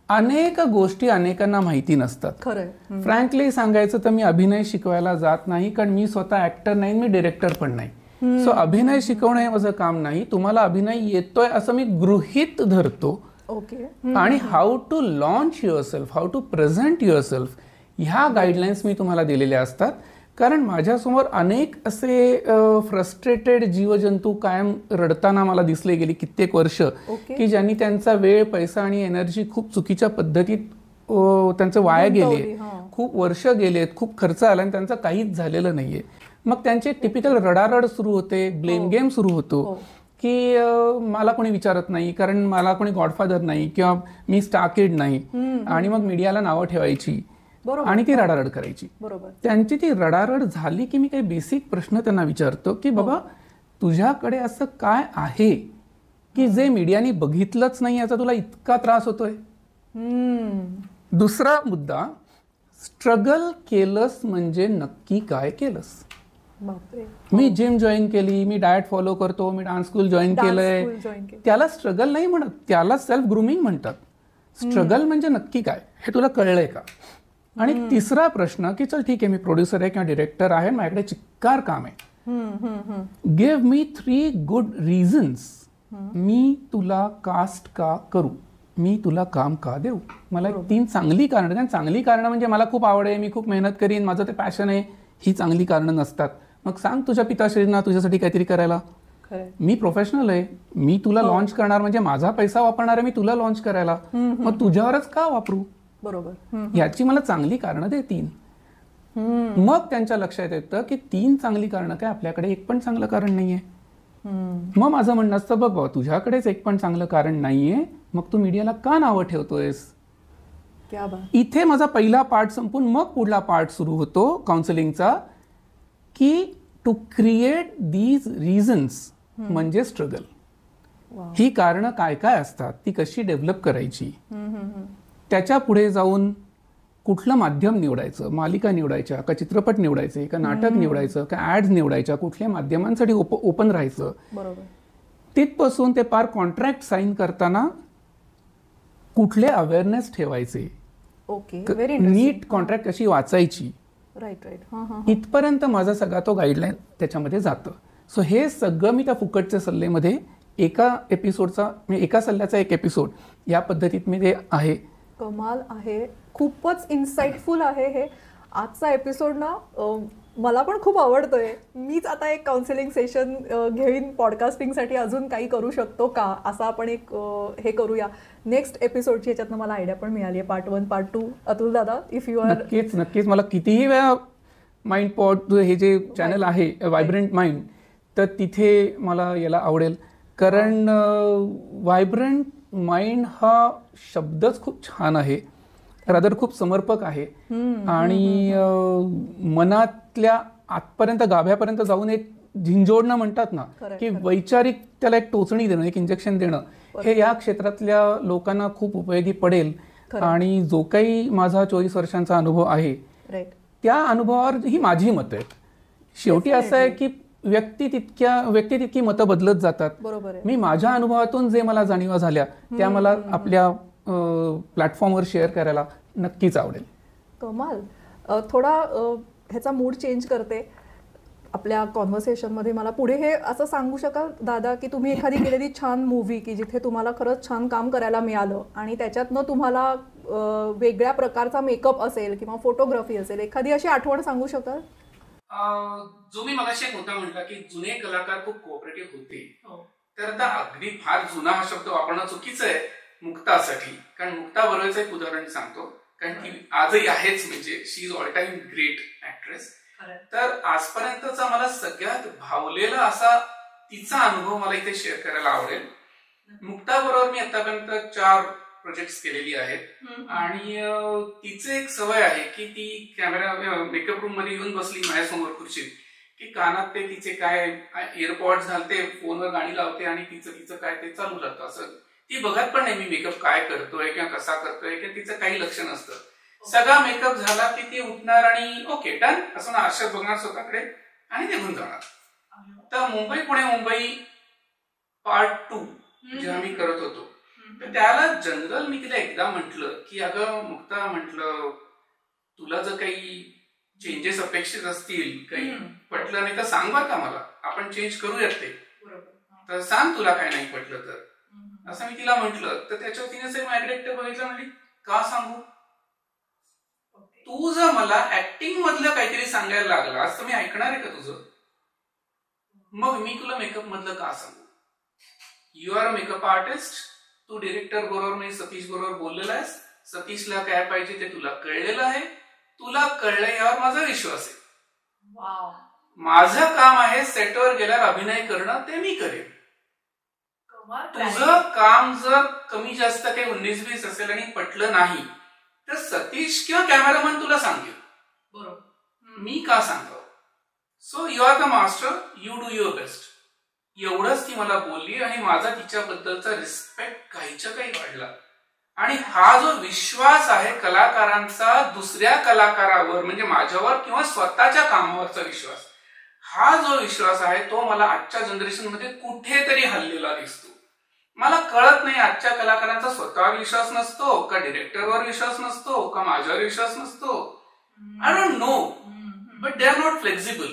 अनेक गोष्टी अनेकांना माहिती नसतात. फ्रँकली सांगायचं तर मी अभिनय शिकवायला जात नाही, कारण मी स्वतः ऍक्टर नाही, मी डिरेक्टर पण नाही. सो अभिनय शिकवणं हे माझं काम नाही. तुम्हाला अभिनय येतोय असं मी गृहीत धरतो. आणि how to launch yourself, how to present yourself ह्या गाईडलाईन्स मी तुम्हाला दिलेल्या असतात. कारण माझ्यासमोर अनेक असे फ्रस्ट्रेटेड जीवजंतू कायम रडताना मला दिसले गेली कित्येक वर्ष, की ज्यांनी त्यांचा वेळ, पैसा आणि एनर्जी खूप चुकीच्या पद्धतीत त्यांचं वाया गेले, खूप वर्ष गेलेत, खूप खर्च आला आणि त्यांचं काहीच झालेलं नाहीये. मग त्यांचे टिपिकल रडारड सुरू होते, ब्लेम गेम सुरू होतो की मला कोणी विचारत नाही, कारण मला कोणी गॉडफादर नाही किंवा मी स्टार किड नाही, आणि मग मीडियाला नावं ठेवायची आणि ती रडारड करायची. त्यांची ती रडारड झाली की मी काही बेसिक प्रश्न त्यांना विचारतो की बाबा तुझ्याकडे असं काय आहे की जे मीडियाने बघितलंच नाही, याचा तुला इतका त्रास होतोय. दुसरा मुद्दा, स्ट्रगल केलंस म्हणजे नक्की काय केलंस. बापरे. मी जिम जॉईन केली, मी डाएट फॉलो करतो, मी डान्स स्कूल जॉईन केलंय, त्याला स्ट्रगल नाही म्हणत, त्याला सेल्फ ग्रूमिंग म्हणतात. स्ट्रगल म्हणजे नक्की काय हे तुला कळलंय का. आणि तिसरा प्रश्न की चल ठीक आहे मी प्रोड्युसर आहे किंवा डिरेक्टर आहे, माझ्याकडे चिक्कार काम आहे, गिव्ह मी 3 गुड रिझन्स मी तुला कास्ट का करू, मी तुला काम का देऊ. मला 3 चांगली कारणं. कारण चांगली कारणं म्हणजे मला खूप आवड आहे, मी खूप मेहनत करीन, माझं ते पॅशन आहे, ही चांगली कारणं नसतात. मग सांग तुझ्या पिताश्रींना तुझ्यासाठी काहीतरी करायला. मी प्रोफेशनल आहे, मी तुला लॉन्च करणार म्हणजे माझा पैसा वापरणार आहे मी तुला लॉन्च करायला, मग तुझ्यावरच का वापरू. बरोबर. याची मला चांगली कारणं दे 3. मग त्यांच्या लक्षात येतं की 3 चांगली कारणं काय, आपल्याकडे एक पण चांगलं कारण नाहीये. मग माझं म्हणणं असतं बघ तुझ्याकडेच एक पण चांगलं कारण नाहीये, मग तू मीडियाला का नावं ठेवतोयस. इथे माझा पहिला पार्ट संपून मग पुढला पार्ट सुरू होतो काउन्सिलिंगचा, की टू क्रिएट दीज रिझन्स म्हणजे स्ट्रगल. ही कारणं काय काय असतात, ती कशी डेव्हलप करायची, त्याच्या पुढे जाऊन कुठलं माध्यम निवडायचं, मालिका निवडायच्या का चित्रपट निवडायचे का नाटक निवडायचं का ऍड्स निवडायच्या, कुठल्या माध्यमांसाठी ओपन राहायचं, तिथपासून ते पार कॉन्ट्रॅक्ट साईन करताना कुठले अवेअरनेस ठेवायचे, नीट कॉन्ट्रॅक्ट कशी वाचायची, इथपर्यंत माझा सगळा तो गाईडलाईन त्याच्यामध्ये जातं. सो हे सगळं मी त्या फुकटच्या सल्लेमध्ये एका एपिसोडचा एका सल्ल्याचा एक एपिसोड या पद्धतीत मी ते आहे. कमाल आहे, खूपच इन्साइटफुल आहे हे आजचा एपिसोड ना. मला पण खूप आवडतोय. मीच आता एक काउन्सिलिंग सेशन घेईन पॉडकास्टिंगसाठी, अजून काही करू शकतो का असं आपण एक हे करूया. नेक्स्ट एपिसोडची ह्याच्यातनं मला आयडिया पण मिळाली आहे, पार्ट 1 पार्ट 2. अतुल दादा इफ यू आर. नक्कीच मला कितीही वेळा माइंड पॉड हे जे चॅनल आहे व्हायब्रंट माइंड, तर तिथे मला यायला आवडेल. कारण व्हायब्रंट माइंड हा शब्दच खूप छान आहे, रादर खूप समर्पक आहे आणि मनातल्या आतपर्यंत गाभ्यापर्यंत जाऊन एक झिंजोडणं म्हणतात ना, की वैचारिक त्याला एक टोचणी देणं, एक इंजेक्शन देणं, हे या क्षेत्रातल्या लोकांना खूप उपयोगी पडेल. आणि जो काही माझा 24 वर्षांचा अनुभव आहे त्या अनुभवावर ही माझी मतं आहेत. शेवटी असं आहे की व्यक्ती तितकी मतं बदलत जातात. मी माझ्या अनुभवातून जे मला जाणीवा झाल्या त्या मला आपल्या प्लॅटफॉर्मवर शेअर करायला नक्कीच आवडेल. कमाल. थोडा ह्याचा मूड चेंज करते आपल्या कॉन्व्हर्सेशनमध्ये. मला पुढे हे असं सांगू शकाल दादा की तुम्ही एखादी केलेली छान मूव्ही की जिथे तुम्हाला खरंच छान काम करायला मिळालं आणि त्याच्यातनं तुम्हाला वेगळ्या प्रकारचा मेकअप असेल किंवा फोटोग्राफी असेल, एखादी अशी आठवण सांगू शकाल. जो मी मगाशी एक मुद्दा म्हटला की जुने कलाकार खूप कोऑपरेटिव्ह होते, तर आता अगदी फार जुना हा शब्द वापरणं चुकीचं आहे मुक्तासाठी. कारण मुक्ता बरोबरच एक उदाहरण सांगतो, कारण ती आजही आहेच, म्हणजे she is all time great actress. तर आजपर्यंतचा मला सगळ्यात भावलेला असा तिचा अनुभव मला इथे शेअर करायला आवडेल. मुक्ता बरोबर मी आतापर्यंत 4 प्रोजेक्ट्स केलेली आहेत आणि तिचे एक सवय आहे की ती कॅमेरा मेकअप रूम मध्ये येऊन बसली माझ्यासमोर खुर्चीत की कानात ते तिचे काय इयरपॉड्स घालते, फोनवर गाणी लावते आणि तिचं काय ते चालू राहतं. असं ती बघत पण नाही मी मेकअप काय करतोय किंवा कसा करतोय किंवा तिचं काही लक्ष नसतं. सगळा मेकअप झाला की ती उठणार आणि ओके डन असं ना आरशात बघणार स्वतःकडे आणि निघून जाणार. तर मुंबई पार्ट 2 जेव्हा मी करत होतो तर त्याला जनरल मी तिला एकदा म्हटलं की अगं मुक्ता, म्हटलं तुला जर काही चेंजेस अपेक्षित असतील, काही पटलं नाही तर सांग बरं का मला, आपण चेंज करूयात ते, तर सांग तुला काय नाही पटलं तर, असं मी तिला म्हटलं. तर त्याच्यावर तिने माझ्याकडे एकटं बघितलं, म्हणली का सांगू, तू जर मला ऍक्टिंग मधलं काहीतरी सांगायला लागलास तर मी ऐकणार आहे का तुझं, मग मी तुला मेकअप मधलं का सांगू. You are a makeup artist, तू डिरेक्टर बरोबर म्हणजे सतीश बरोबर बोललेला आहेस, सतीशला काय पाहिजे ते तुला कळलेलं आहे, तुला कळलंय यावर माझा विश्वास आहे. माझं काम आहे सेटवर गेल्यावर अभिनय करणं, ते मी करेन. तुझं काम जर कमी जास्त काही 19-20 असेल आणि पटलं नाही तर सतीश किंवा कॅमेरामन तुला सांगेल, बरोबर, मी का सांगावं. So you are the master, you do your best. एवढंच ती मला बोलली आणि माझा तिच्याबद्दलचा रिस्पेक्ट काहीच्या काही वाढला. आणि हा जो विश्वास आहे कलाकारांचा दुसऱ्या कलाकारावर म्हणजे माझ्यावर किंवा स्वतःच्या कामावरचा विश्वास, हा जो विश्वास आहे तो मला आजच्या जनरेशनमध्ये कुठेतरी हल्लेला दिसतो. मला कळत नाही आजच्या कलाकारांचा स्वतःवर विश्वास नसतो का, डिरेक्टरवर विश्वास नसतो का, माझ्यावर विश्वास नसतो. I don't know, but they are not flexible.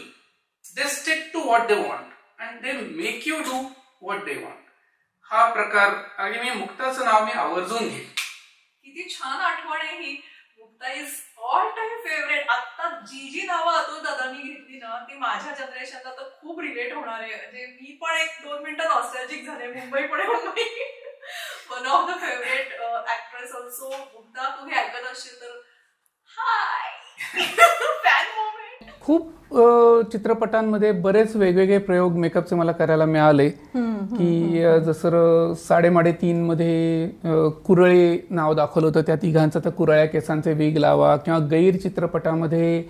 They stick to what they want and they make you do what they want. हा प्रकार आणि मी मुक्ताचं नाव मी आवर्जून घेईन. किती छान आठवण आहे ही. Mukta is all time favourite. आता जी नावं अतुल दादांनी घेतली ना ती माझ्या जनरेशनला तर खूप रिलेट होणार आहे. म्हणजे मी पण एक 2 मिनिटं नॉस्टॅल्जिक झाले. Mumbai Pune Mumbai one of the favourite actress also. Mukta तू हे ऐकत असशील तर हाय फॅन मोमेंट. खूप चित्रपटांमध्ये बरेच वेगवेगळे प्रयोग मेकअपचे मला करायला मिळाले की जसं 3.5 मध्ये कुरळे नाव दाखवलं होतं, त्या तिघांचं तर कुरळ्या केसांचे वेग लावा, किंवा गैर चित्रपटामध्ये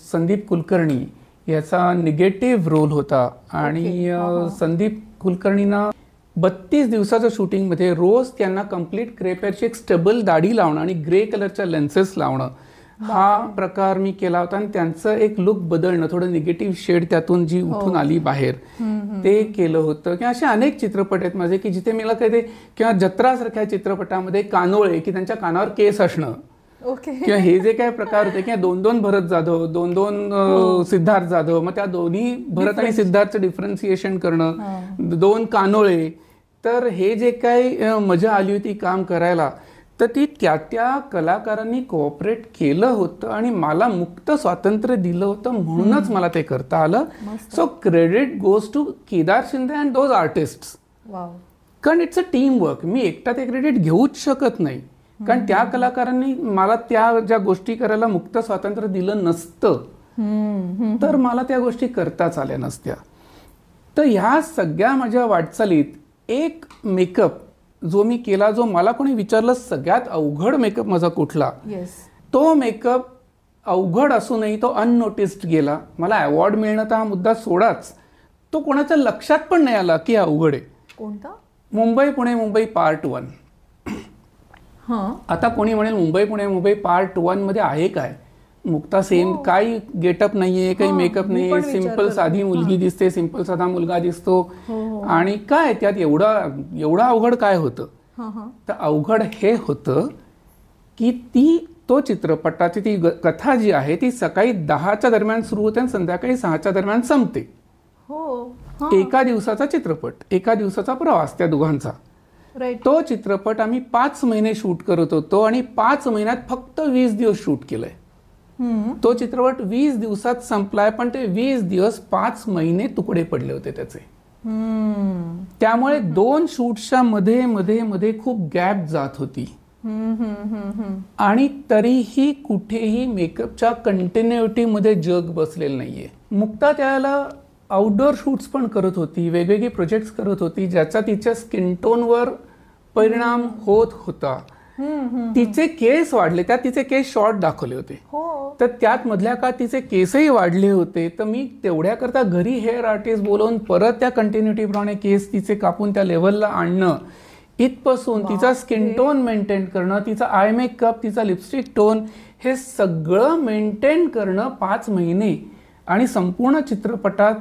संदीप कुलकर्णी याचा निगेटिव्ह रोल होता आणि संदीप कुलकर्णींना 32 दिवसाच्या शूटिंगमध्ये रोज त्यांना कम्प्लीट क्रेपेरची एक स्टेबल दाढी लावणं आणि ग्रे कलरच्या लेन्सेस लावणं हा प्रकार मी केला होता. आणि त्यांचं एक लुक बदलणं, थोडं निगेटिव्ह शेड त्यातून जी उठून आली बाहेर, ते केलं होतं. किंवा असे अनेक चित्रपट आहेत माझे की जिथे मला काही किंवा जत्रासारख्या चित्रपटामध्ये कानोळे की त्यांच्या कानावर केस असणं, किंवा हे जे काही प्रकार होते किंवा 2 भरत जाधव, 2 सिद्धार्थ जाधव, मग त्या दोन्ही भरत आणि सिद्धार्थचं डिफरन्सिएशन करणं, 2 कानोळे. तर हे जे काही मजा आली होती काम करायला, तर ती त्या कलाकारांनी कोऑपरेट केलं होतं आणि मला मुक्त स्वातंत्र्य दिलं होतं, म्हणूनच मला ते करता आलं. So credit goes to Kedar Shinde and those artist. कारण इट्स अ टीम वर्क. मी एकटा ते क्रेडिट घेऊच शकत नाही, कारण त्या कलाकारांनी मला त्या ज्या गोष्टी करायला मुक्त स्वातंत्र्य दिलं नसतं तर मला त्या गोष्टी करताच आल्या नसत्या. तर ह्या सगळ्या माझ्या वाटचालीत एक मेकअप जो मी केला, जो मला कोणी विचारलं सगळ्यात अवघड मेकअप माझा कुठला, तो मेकअप अवघड असूनही तो अननोटिस्ड गेला. मला अवॉर्ड मिळणं तर हा मुद्दा सोडाच, तो कोणाच्या लक्षात पण नाही आला की अवघड आहे. कोणता? मुंबई पुणे मुंबई पार्ट 1. आता कोणी म्हणेल मुंबई पुणे मुंबई पार्ट 1 मध्ये आहे काय? मुक्ता सेम, काही गेटअप नाहीये, काही मेकअप नाहीये, सिंपल साधी मुलगी दिसते, सिंपल साधा मुलगा दिसतो. आणि काय त्यात एवढं अवघड काय होतं? तर अवघड हे होतं की तो चित्रपटाची ती कथा जी आहे ती सकाळी 10च्या दरम्यान सुरू होते आणि संध्याकाळी 6च्या दरम्यान संपते. एका दिवसाचा चित्रपट, एका दिवसाचा प्रवास त्या दोघांचा. तो चित्रपट आम्ही 5 महिने शूट करत होतो आणि 5 महिन्यात फक्त 20 दिवस शूट केलंय. तो चित्रपट 20 दिवसात संपलाय, पण ते 20 दिवस 5 महिने तुकडे पडले होते त्याचे. त्यामुळे 2 शूटच्या मध्ये खूप गॅप जात होती. आणि तरीही कुठेही मेकअपच्या कंटिन्युटी मध्ये जग बसलेलं नाहीये. मुक्ता त्याला आउटडोर शूट्स पण करत होती, वेगवेगळे प्रोजेक्ट्स करत होती, ज्याचा तिच्या स्किन टोनवर परिणाम होत होता. तिचे केस वाढले, त्यात तिचे केस शॉर्ट दाखवले होते, तर त्यात मधल्या काळात तिचे केसही वाढले होते. तर मी तेवढ्याकरता घरी हेअर आर्टिस्ट बोलवून परत त्या कंटिन्युटीप्रमाणे केस तिचे कापून त्या लेवलला आणणं, इथपासून तिचा स्किन टोन मेंटेन करणं, तिचा आय मेकअप, तिचा लिपस्टिक टोन, हे सगळं मेंटेन करणं 5 महिने. आणि संपूर्ण चित्रपटात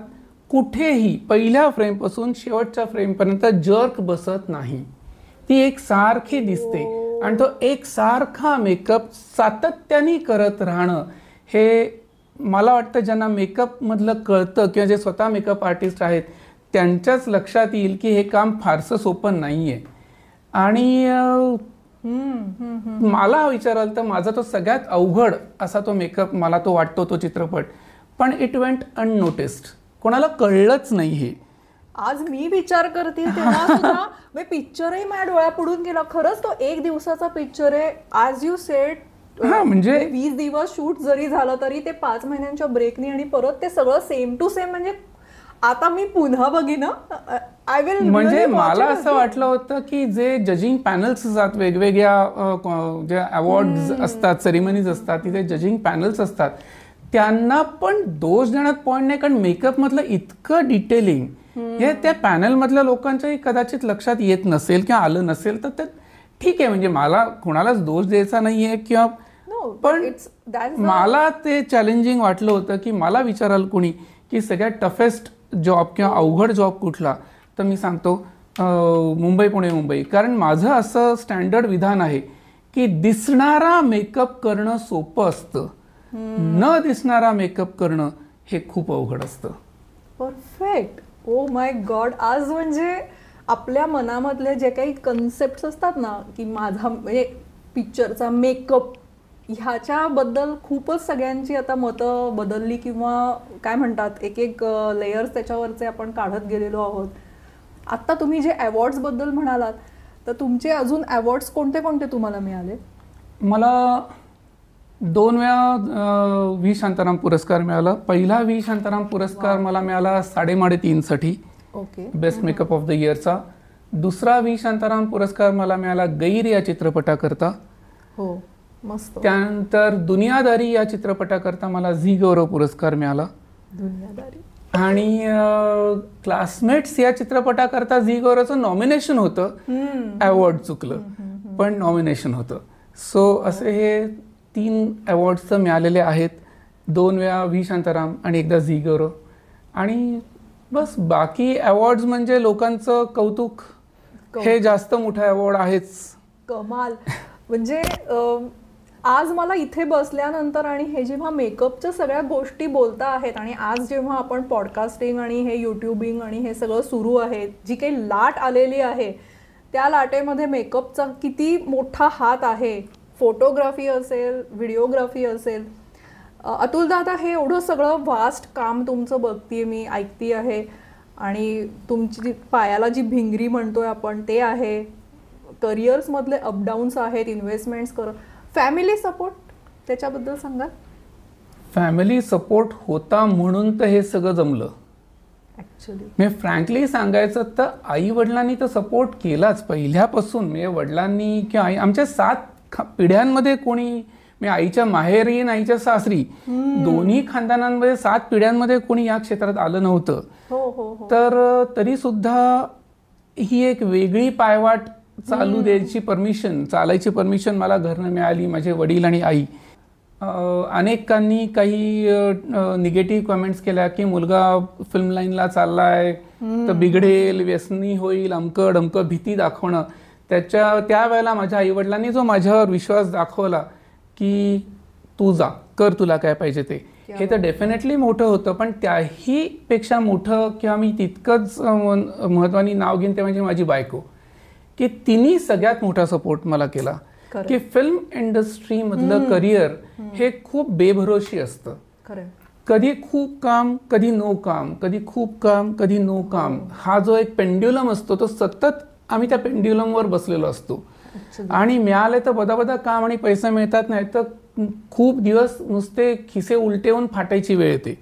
कुठेही पहिल्या फ्रेमपासून शेवटच्या फ्रेमपर्यंत जर्क बसत नाही, ती एक सारखी दिसते. आणि तो एक सारखा मेकअप सातत्याने करत राहणं, हे मला वाटतं ज्यांना मेकअप मधलं कळतं किंवा जे स्वतः मेकअप आर्टिस्ट आहेत त्यांच्याच लक्षात येईल की हे काम फारसं सोपं नाहीये. आणि मला विचाराल तर माझा तो सगळ्यात अवघड असा तो मेकअप मला तो वाटतो, तो चित्रपट. पण इट वेंट अननोटिस्ड, कोणाला कळलंच नाही हे. आज मी विचार करते तेव्हा सुद्धा पिक्चरही माझ्या डोळ्या पुढून गेला. खरंच तो 1 दिवसाचा पिक्चर आहे, ॲज यू सेड. म्हणजे 20 दिवस शूट जरी झालं तरी ते 5 महिन्यांच्या ब्रेकनी आणि परत ते सगळं सेम टू सेम. म्हणजे आता मी पुन्हा बघीन, आय विल. म्हणजे मला असं वाटलं होतं की जे जजिंग पॅनल्स असतात, वेगवेगळ्या जे अवॉर्ड असतात, सेरेमनीज असतात, तिथे जजिंग पॅनल्स असतात, त्यांना पण दोष देण्यात पॉईंट नाही. कारण मेकअप मधलं इतकं डिटेलिंग हे त्या पॅनल मधल्या लोकांच्याही कदाचित लक्षात येत नसेल किंवा आलं नसेल, तर ठीक आहे, म्हणजे मला कोणालाच दोष द्यायचा नाहीये किंवा पण मला ते चॅलेंजिंग वाटलं होतं की मला विचाराल कोणी की सगळ्यात टफेस्ट जॉब किंवा अवघड जॉब कुठला, तर मी सांगतो मुंबई पुणे मुंबई. कारण माझं असं स्टँडर्ड विधान आहे की दिसणारा मेकअप करणं सोपं असतं, न दिसणारा मेकअप करणं हे खूप अवघड असतं. परफेक्ट. Oh my God. आज म्हणजे आपल्या मनामधले जे काही कन्सेप्ट असतात ना की माझा म्हणजे पिक्चरचा मेकअप ह्याच्याबद्दल खूपच सगळ्यांची आता मतं बदलली किंवा काय म्हणतात एक एक लेयर्स त्याच्यावरचे आपण काढत गेलेलो आहोत. आत्ता तुम्ही जे अवॉर्ड्सबद्दल म्हणालात तर तुमचे अजून अवॉर्ड्स कोणते कोणते तुम्हाला मिळाले? मला 2 वेळा व्ही शांताराम पुरस्कार मिळाला. पहिला व्ही शांताराम पुरस्कार मला मिळाला 3.5 साठी okay best makeup of the इयरचा. दुसरा व्ही शांताराम पुरस्कार मला मिळाला गैर या चित्रपटाकरता. हो मस्त. त्यानंतर दुनियादारी या चित्रपटाकरता मला झी गौरव पुरस्कार मिळाला. दुनियादारी. आणि क्लासमेट्स या चित्रपटाकरता झी गौरवचं नॉमिनेशन होतं, अवॉर्ड चुकलं पण नॉमिनेशन होतं. सो असे हे 3 अवॉर्ड्स मिळालेले आहेत. 2 वेळा व्ही शांताराम आणि एकदा झी गौरव. आणि बस बाकी अवॉर्ड्स म्हणजे लोकांचं कौतुक हे जास्त मोठं अवॉर्ड आहेच. कमाल. म्हणजे आज मला इथे बसल्यानंतर आणि हे जेव्हा मेकअपच्या सगळ्या गोष्टी बोलता आहेत आणि आज जेव्हा आपण पॉडकास्टिंग आणि हे यूट्यूबिंग आणि हे सगळं सुरू आहे, जी काही लाट आलेली आहे त्या लाटेमध्ये मेकअपचा किती मोठा हात आहे. फोटोग्राफी असेल, व्हिडिओग्राफी असेल. अतुल दादा, हे एवढं सगळं वास्ट काम तुमचं बघतीये मी, ऐकती आहे. आणि तुमची पायाला जी भिंगरी म्हणतोय आपण ते आहे. करिअर्समधले अपडाऊन्स आहेत, इन्व्हेस्टमेंट्स कर. फॅमिली सपोर्ट त्याच्याबद्दल सांगा. फॅमिली सपोर्ट होता म्हणून तर हे सगळं जमलं. ॲक्च्युली मी फ्रँकली सांगायचं तर आई वडिलांनी तर सपोर्ट केलाच पहिल्यापासून. म्हणजे वडिलांनी किंवा आई आमच्या 7 पिढ्यांमध्ये कोणी, मी आईच्या माहेरी आणि आईच्या सासरी दोन्ही खानदानांमध्ये 7 पिढ्यांमध्ये कोणी या क्षेत्रात आलं नव्हतं. तर तरी सुद्धा ही एक वेगळी पायवाट चालू द्यायची परमिशन, चालायची परमिशन मला घरनं मिळाली. माझे वडील आणि आई. अनेकांनी काही निगेटिव्ह कमेंट्स केल्या की मुलगा फिल्म लाईनला चाललाय तर बिघडेल, व्यसनी होईल, अमकं डमकं, भीती दाखवणं. त्यावेळेला माझ्या आईवडिलांनी जो माझ्यावर विश्वास दाखवला की तू जा कर, तुला काय पाहिजे ते, हे तर डेफिनेटली मोठं होतं. पण त्याही पेक्षा मोठं किंवा मी तितकंच महत्त्वानी नाव घेईन ते म्हणजे माझी बायको, की तिने सगळ्यात मोठा सपोर्ट मला केला. की फिल्म इंडस्ट्री मधलं करिअर हे खूप बेभरोशी असतं. कधी खूप काम, कधी नो काम, कधी खूप काम, कधी नो काम. हा जो एक पेंड्युलम असतो तो सतत आम्ही त्या पेंड्युलमवर बसलेलो असतो. आणि मिळाले तर बदाबदा काम आणि पैसे मिळतात, नाही तर खूप दिवस नुसते खिसे उलटे होऊन फाटायची वेळ येते.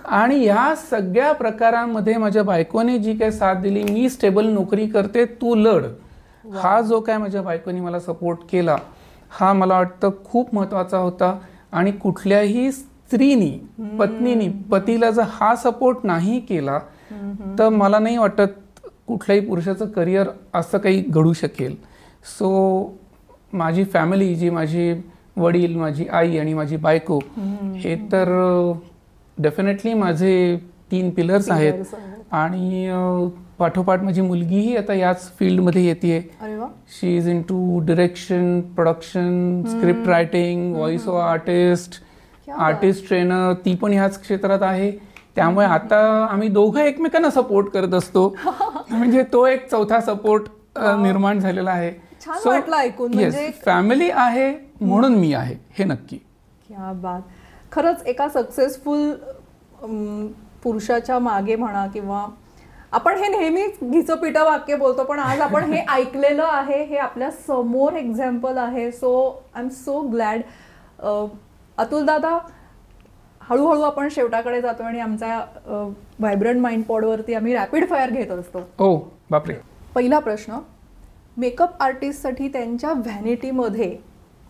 आणि ह्या सगळ्या प्रकारांमध्ये माझ्या बायकोने जी काही साथ दिली, मी स्टेबल नोकरी करते तू लढ, हा जो काय माझ्या बायकोनी मला सपोर्ट केला हा मला वाटतं खूप महत्त्वाचा होता. आणि कुठल्याही स्त्रीनी, पत्नीनी पतीला जर हा सपोर्ट नाही केला तर मला नाही वाटत कुठल्याही पुरुषाचं करिअर असं काही घडू शकेल. सो माझी फॅमिली, जी माझी वडील, माझी आई आणि माझी बायको, हे तर डेफिनेटली माझे 3 पिलर्स आहेत. आणि पाठोपाठ माझी मुलगीही आता याच फील्डमध्ये येते. She is into direction, production, script writing, voice over artist, artist trainer, ती पण ह्याच क्षेत्रात आहे. त्यामुळे आता आम्ही दोघं एकमेकांना सपोर्ट करत असतो. म्हणजे तो एक चौथा सपोर्ट निर्माण झालेला आहे. सो फॅमिली आहे म्हणून मी आहे, हे नक्की. क्या बात. खरंच एका सक्सेसफुल पुरुषाच्या मागे म्हणा, किंवा आपण हे नेहमीच घिचपिटं वाक्य बोलतो, पण आज आपण हे ऐकलेलं आहे, हे आपल्या समोर एक्झाम्पल आहे. So I am so glad. Atul दादा, हळूहळू आपण शेवटाकडे जातो आणि आमच्या व्हायब्रंट माइंड पॉडवरती आम्ही रॅपिड फायर घेत असतो. ओ बापरे. पहिला प्रश्न, मेकअप आर्टिस्टसाठी त्यांच्या व्हॅनिटीमध्ये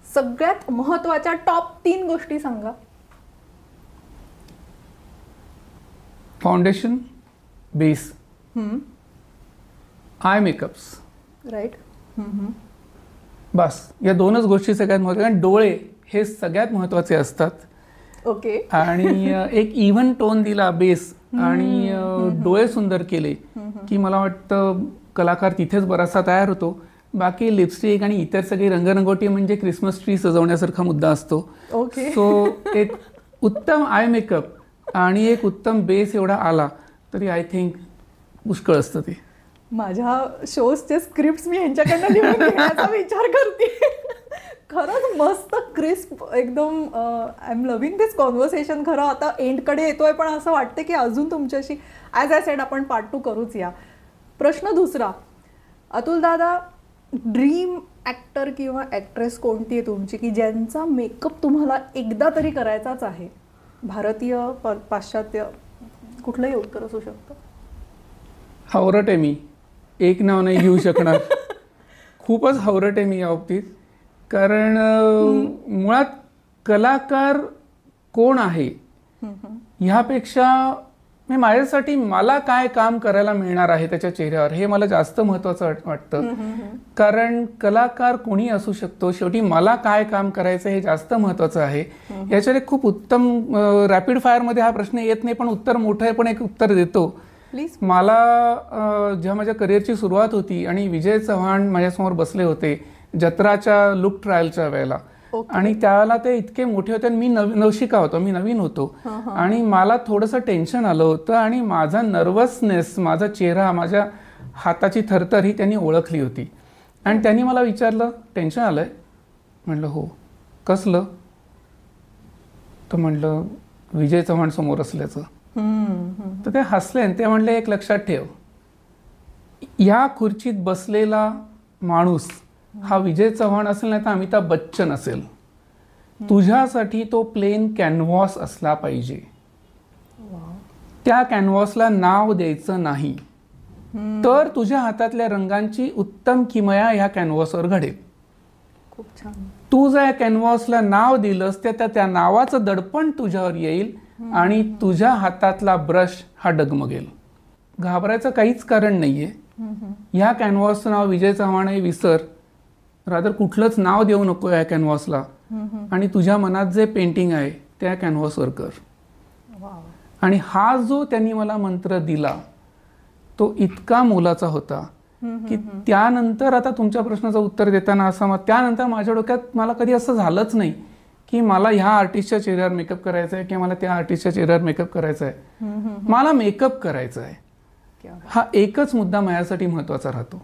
सगळ्यात महत्त्वाच्या टॉप 3 गोष्टी सांगा. Foundation, base, eye makeups, right, बस या दोनच गोष्टी सगळ्यात महत्त्वाच्या. कारण डोळे हे सगळ्यात महत्त्वाचे असतात. ओके. आणि एक इव्हन टोन दिला बेस आणि डोळे सुंदर केले की मला वाटतं कलाकार तिथेच बराचसा तयार होतो. बाकी लिपस्टिक आणि इतर सगळी रंगरंगोटी म्हणजे क्रिसमस ट्री सजवण्यासारखा मुद्दा असतो. ओके. सो एक उत्तम आय मेकअप आणि एक उत्तम बेस एवढा आला तरी आय थिंक पुष्कळ असतं ते. माझ्या शोजचे स्क्रिप्ट मी ह्यांच्याकडनं लिहून घेण्याचा विचार करते. खरंच मस्त क्रिस्प एकदम. I am loving this conversation. खरं आता एंडकडे येतोय पण असं वाटतं की अजून तुमच्याशी ॲज आय सेड आपण पार्ट 2 करूच या. प्रश्न दुसरा, अतुल दादा, ड्रीम ॲक्टर किंवा ॲक्ट्रेस कोणती आहे तुमची की ज्यांचा मेकअप तुम्हाला एकदा तरी करायचाच आहे? भारतीय, पाश्चात्य, कुठलंही उत्तर असू शकतं. हावरट आहे मी, एक नाव नाही घेऊ शकणार. खूपच हावरट आहे मी या बाबतीत. कारण मुळात कलाकार कोण आहे ह्यापेक्षा माझ्यासाठी मला काय काम करायला मिळणार आहे त्याच्या चेहऱ्यावर हे मला जास्त महत्त्वाचं वाटतं. कारण कलाकार कोणी असू शकतो, शेवटी मला काय काम करायचं हे जास्त महत्त्वाचं आहे. याच्यावर एक खूप उत्तम रॅपिड फायरमध्ये हा प्रश्न येत नाही पण उत्तर मोठं आहे पण एक उत्तर देतो. प्लीज. मला जेव्हा माझ्या करिअरची सुरुवात होती आणि विजय चव्हाण माझ्यासमोर बसले होते जत्राच्या लुक ट्रायलच्या वेळेला आणि त्यावेळेला ते इतके मोठे होते आणि मी नवशिका होतो, मी नवीन होतो आणि मला थोडंसं टेन्शन आलं होतं आणि माझा नर्वसनेस, माझा चेहरा, माझ्या हाताची थरथर ही त्यांनी ओळखली होती आणि त्यांनी मला विचारलं टेन्शन आलंय? म्हणलं हो. कसलं? तर म्हणलं विजय चव्हाण समोर असल्याचं. तर ते हसले आणि ते म्हणले एक लक्षात ठेव, या खुर्चीत बसलेला माणूस हा विजय चव्हाण असेल नाही तर अमिताभ बच्चन असेल. तुझ्यासाठी तो प्लेन कॅनव्हास असला पाहिजे. त्या कॅनव्हासला नाव द्यायचं नाही तर तुझ्या हातातल्या रंगांची उत्तम किमया ह्या कॅनव्हासवर घडेल. खूप छान. तू जर या कॅनव्हासला नाव दिलंस तर त्या नावाचं दडपण तुझ्यावर येईल आणि तुझ्या हातातला ब्रश हा डगमगेल. घाबरायचं काहीच कारण नाहीये. ह्या कॅनव्हासचं नाव विजय चव्हाण आहे विसर, रादर कुठलंच नाव देऊ नको या कॅनव्हासला आणि तुझ्या मनात जे पेंटिंग आहे त्या कॅनव्हासवर कर. आणि हा जो त्यांनी मला मंत्र दिला तो इतका मोलाचा होता की त्यानंतर आता तुमच्या प्रश्नाचं उत्तर देताना असं त्यानंतर माझ्या डोक्यात मला कधी असं झालंच नाही की मला ह्या आर्टिस्टच्या चेहऱ्यावर मेकअप करायचा आहे किंवा मला त्या आर्टिस्टच्या चेहऱ्यावर मेकअप करायचा आहे. मला मेकअप करायचा आहे हा एकच मुद्दा माझ्यासाठी महत्त्वाचा राहतो.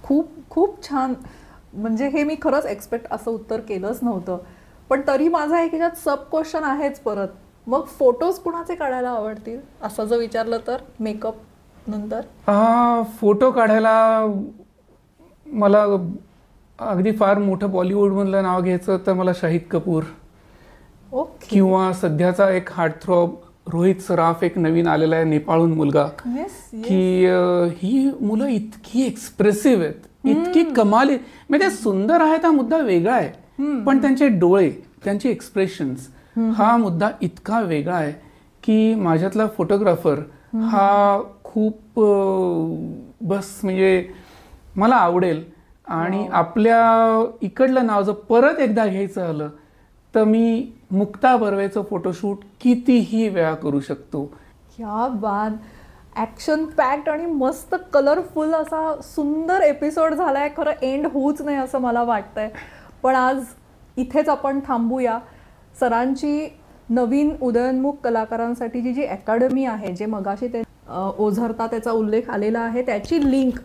खूप खूप छान. म्हणजे हे मी खरंच एक्सपेक्ट असं उत्तर केलंच नव्हतं पण तरी माझा एक ह्याच्यात सब क्वेश्चन आहेच परत. मग फोटोज कुणाचे काढायला आवडतील असं जर विचारलं तर मेकअप नंतर? फोटो काढायला मला अगदी फार मोठं बॉलिवूडमधलं नाव घ्यायचं तर मला शाहिद कपूर किंवा सध्याचा एक हार्टथ्रॉब रोहित सराफ एक नवीन आलेला आहे नेपाळहून मुलगा की ही मुलं इतकी एक्सप्रेसिव्ह आहेत, इतकी कमाल म्हणजे सुंदर आहेत हा मुद्दा वेगळा आहे पण त्यांचे डोळे, त्यांचे एक्सप्रेशन्स हा मुद्दा इतका वेगळा आहे की माझ्यातला फोटोग्राफर हा खूप बस म्हणजे मला आवडेल. आणि आपल्या इकडलं नाव जर परत एकदा घ्यायचं आलं तर मी मुक्ता बर्वेचं फोटोशूट कितीही वेळा करू शकतो. क्या बात. ॲक्शन पॅक्ड आणि मस्त कलरफुल असा सुंदर एपिसोड झाला आहे. खरं एंड होऊच नाही असं मला वाटतंय पण आज इथेच आपण थांबूया. सरांची नवीन उदयोन्मुख कलाकारांसाठी जी अकॅडमी आहे जे मगाशी ते ओझरता त्याचा उल्लेख आलेला आहे त्याची लिंक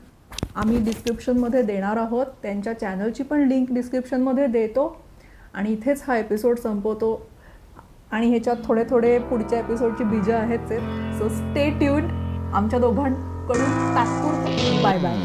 आम्ही डिस्क्रिप्शनमध्ये देणार आहोत. त्यांच्या चॅनलची पण लिंक डिस्क्रिप्शनमध्ये देतो आणि इथेच हा एपिसोड संपवतो आणि ह्याच्यात थोडे थोडे पुढच्या एपिसोडची बीजं आहेत. So stay tuned. आमच्या दोघांकडून तात्पुरतं बाय बाय.